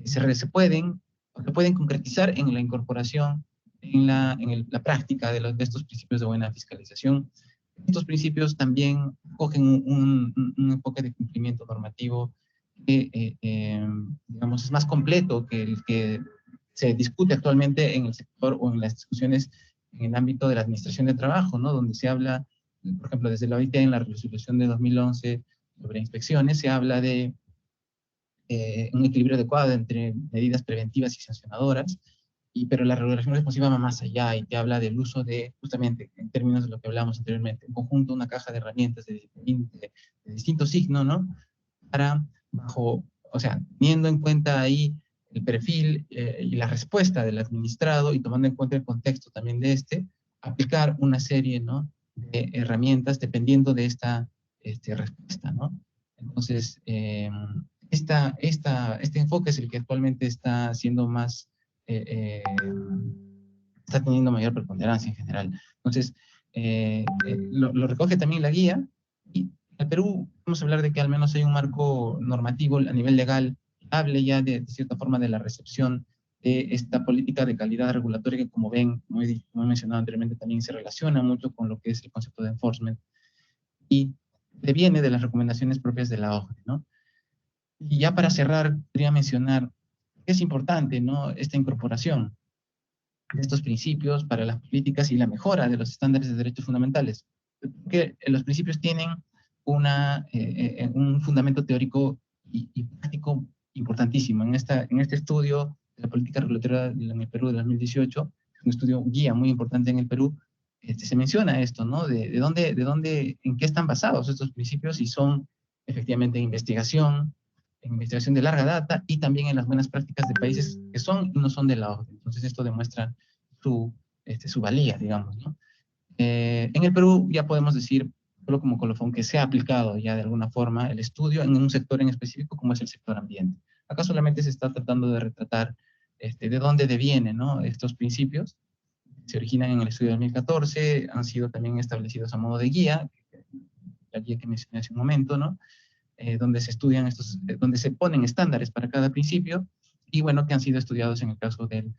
se pueden concretizar en la incorporación, en la práctica de estos principios de buena fiscalización. Estos principios también cogen un enfoque de cumplimiento normativo que, digamos, es más completo que el que se discute actualmente en el sector o en las discusiones en el ámbito de la administración de trabajo, ¿no? Donde se habla, por ejemplo, desde la OIT en la resolución de 2011 sobre inspecciones, se habla de un equilibrio adecuado entre medidas preventivas y sancionadoras, pero la regulación responsiva va más allá y te habla del uso de, justamente, en términos de lo que hablamos anteriormente, en conjunto una caja de herramientas de distinto signo, ¿no? Para, o sea, teniendo en cuenta ahí el perfil y la respuesta del administrado y tomando en cuenta el contexto también de aplicar una serie, ¿no? De herramientas dependiendo de esta respuesta, ¿no? Entonces, este enfoque es el que actualmente está siendo más, está teniendo mayor preponderancia en general. Entonces, lo recoge también la guía, y en el Perú vamos a hablar de que al menos hay un marco normativo a nivel legal que hable ya de cierta forma de la recepción de esta política de calidad regulatoria que, como ven, como he mencionado anteriormente, también se relaciona mucho con lo que es el concepto de enforcement y deviene de las recomendaciones propias de la OCDE, ¿no? Y ya para cerrar, quería mencionar que es importante, ¿no? Esta incorporación de estos principios para las políticas y la mejora de los estándares de derechos fundamentales. Porque los principios tienen un fundamento teórico y práctico importantísimo. En este estudio de la política regulatoria en el Perú de 2018, un estudio guía muy importante en el Perú, se menciona esto, ¿no? De dónde, en qué están basados estos principios, y son efectivamente en investigación de larga data y también en las buenas prácticas de países que son y no son de la OCDE. Entonces esto demuestra su su valía, digamos, ¿no? En el Perú ya podemos decir, solo como colofón, que se ha aplicado ya de alguna forma el estudio en un sector en específico como es el sector ambiente. Acá solamente se está tratando de retratar de dónde devienen, ¿no?, estos principios. Se originan en el estudio de 2014, han sido también establecidos a modo de guía, la guía que mencioné hace un momento, ¿no? Donde se estudian donde se ponen estándares para cada principio, y bueno, que han sido estudiados en el caso del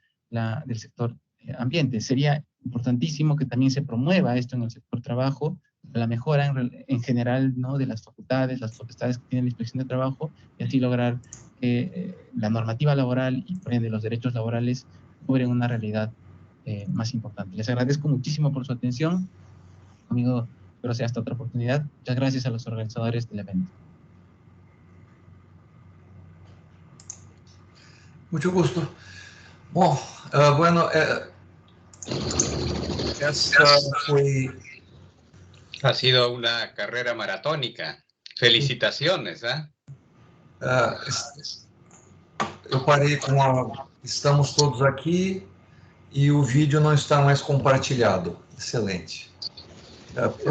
sector ambiente. Sería importantísimo que también se promueva esto en el sector trabajo, la mejora en general, ¿no?, de las facultades, las potestades que tiene la Inspección de Trabajo, y así lograr que la normativa laboral y por ende los derechos laborales cubren una realidad más importante. Les agradezco muchísimo por su atención. Amigo, espero sea hasta otra oportunidad. Muchas gracias a los organizadores del evento. Mucho gusto. Bom, bueno, essa foi... Ha sido una carrera maratónica. Felicitaciones, ¿eh? Eu parei com estamos todos aqui e o vídeo não está mais compartilhado. Excelente.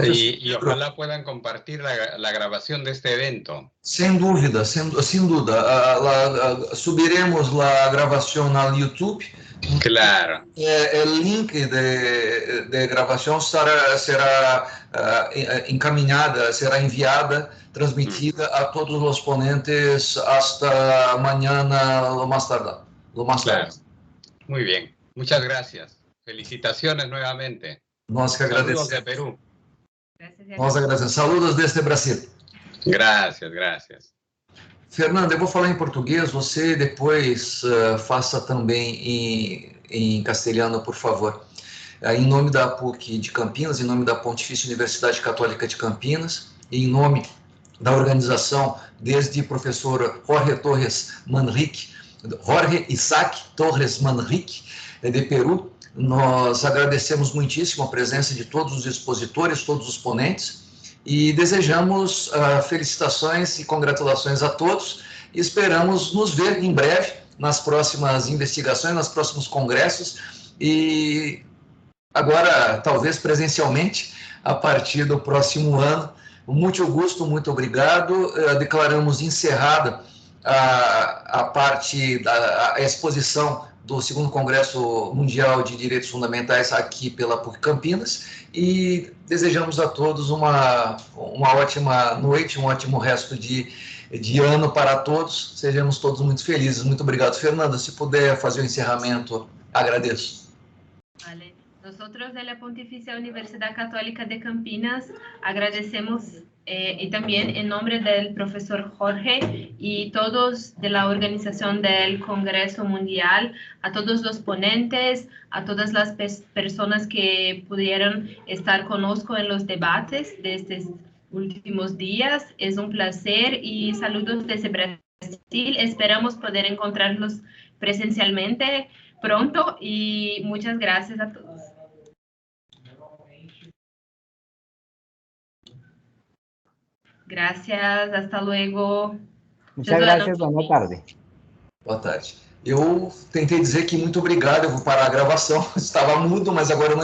Y ojalá puedan compartir la grabación de este evento. Sem dúvida, sem dúvida. Subiremos a gravação no YouTube. Claro. El link de gravação será encaminhada, será enviada, transmitida a todos os ponentes hasta mañana, lo más tarde. Claro. Muy bien. Muchas gracias. Felicitaciones nuevamente. Nós que agradecemos. Saludos de Perú. Nós agradecemos. Saludos desde Brasil. Gracias, gracias. Fernanda, eu vou falar em português, você depois faça também em castelhano, por favor. Em nome da PUC de Campinas, em nome da Pontifícia Universidade Católica de Campinas, e em nome da organização, desde professor Jorge Isaac Torres Manrique, de Peru, nós agradecemos muitíssimo a presença de todos os expositores, todos os ponentes, e desejamos felicitações e congratulações a todos, e esperamos nos ver em breve nas próximas investigações, nos próximos congressos, e agora talvez presencialmente a partir do próximo ano. Muito gosto, muito obrigado. Declaramos encerrada a parte da exposição do segundo Congresso Mundial de Direitos Fundamentais aqui pela PUC Campinas, e desejamos a todos uma ótima noite, um ótimo resto de ano para todos. Sejamos todos muito felizes. Muito obrigado. Fernanda, se puder fazer o encerramento, agradeço. Vale. Nosotros de la Pontificia Universidad Católica de Campinas agradecemos y también en nombre del profesor Jorge y todos de la organización del Congreso Mundial, a todos los ponentes, a todas las personas que pudieron estar con nosotros en los debates de estos últimos días. Es un placer y saludos desde Brasil. Esperamos poder encontrarlos presencialmente pronto y muchas gracias a todos. Gracias, hasta luego. Muchas gracias, boa tarde. Boa tarde. Eu tentei dizer que muito obrigado, eu vou parar a gravação, estava mudo, mas agora eu não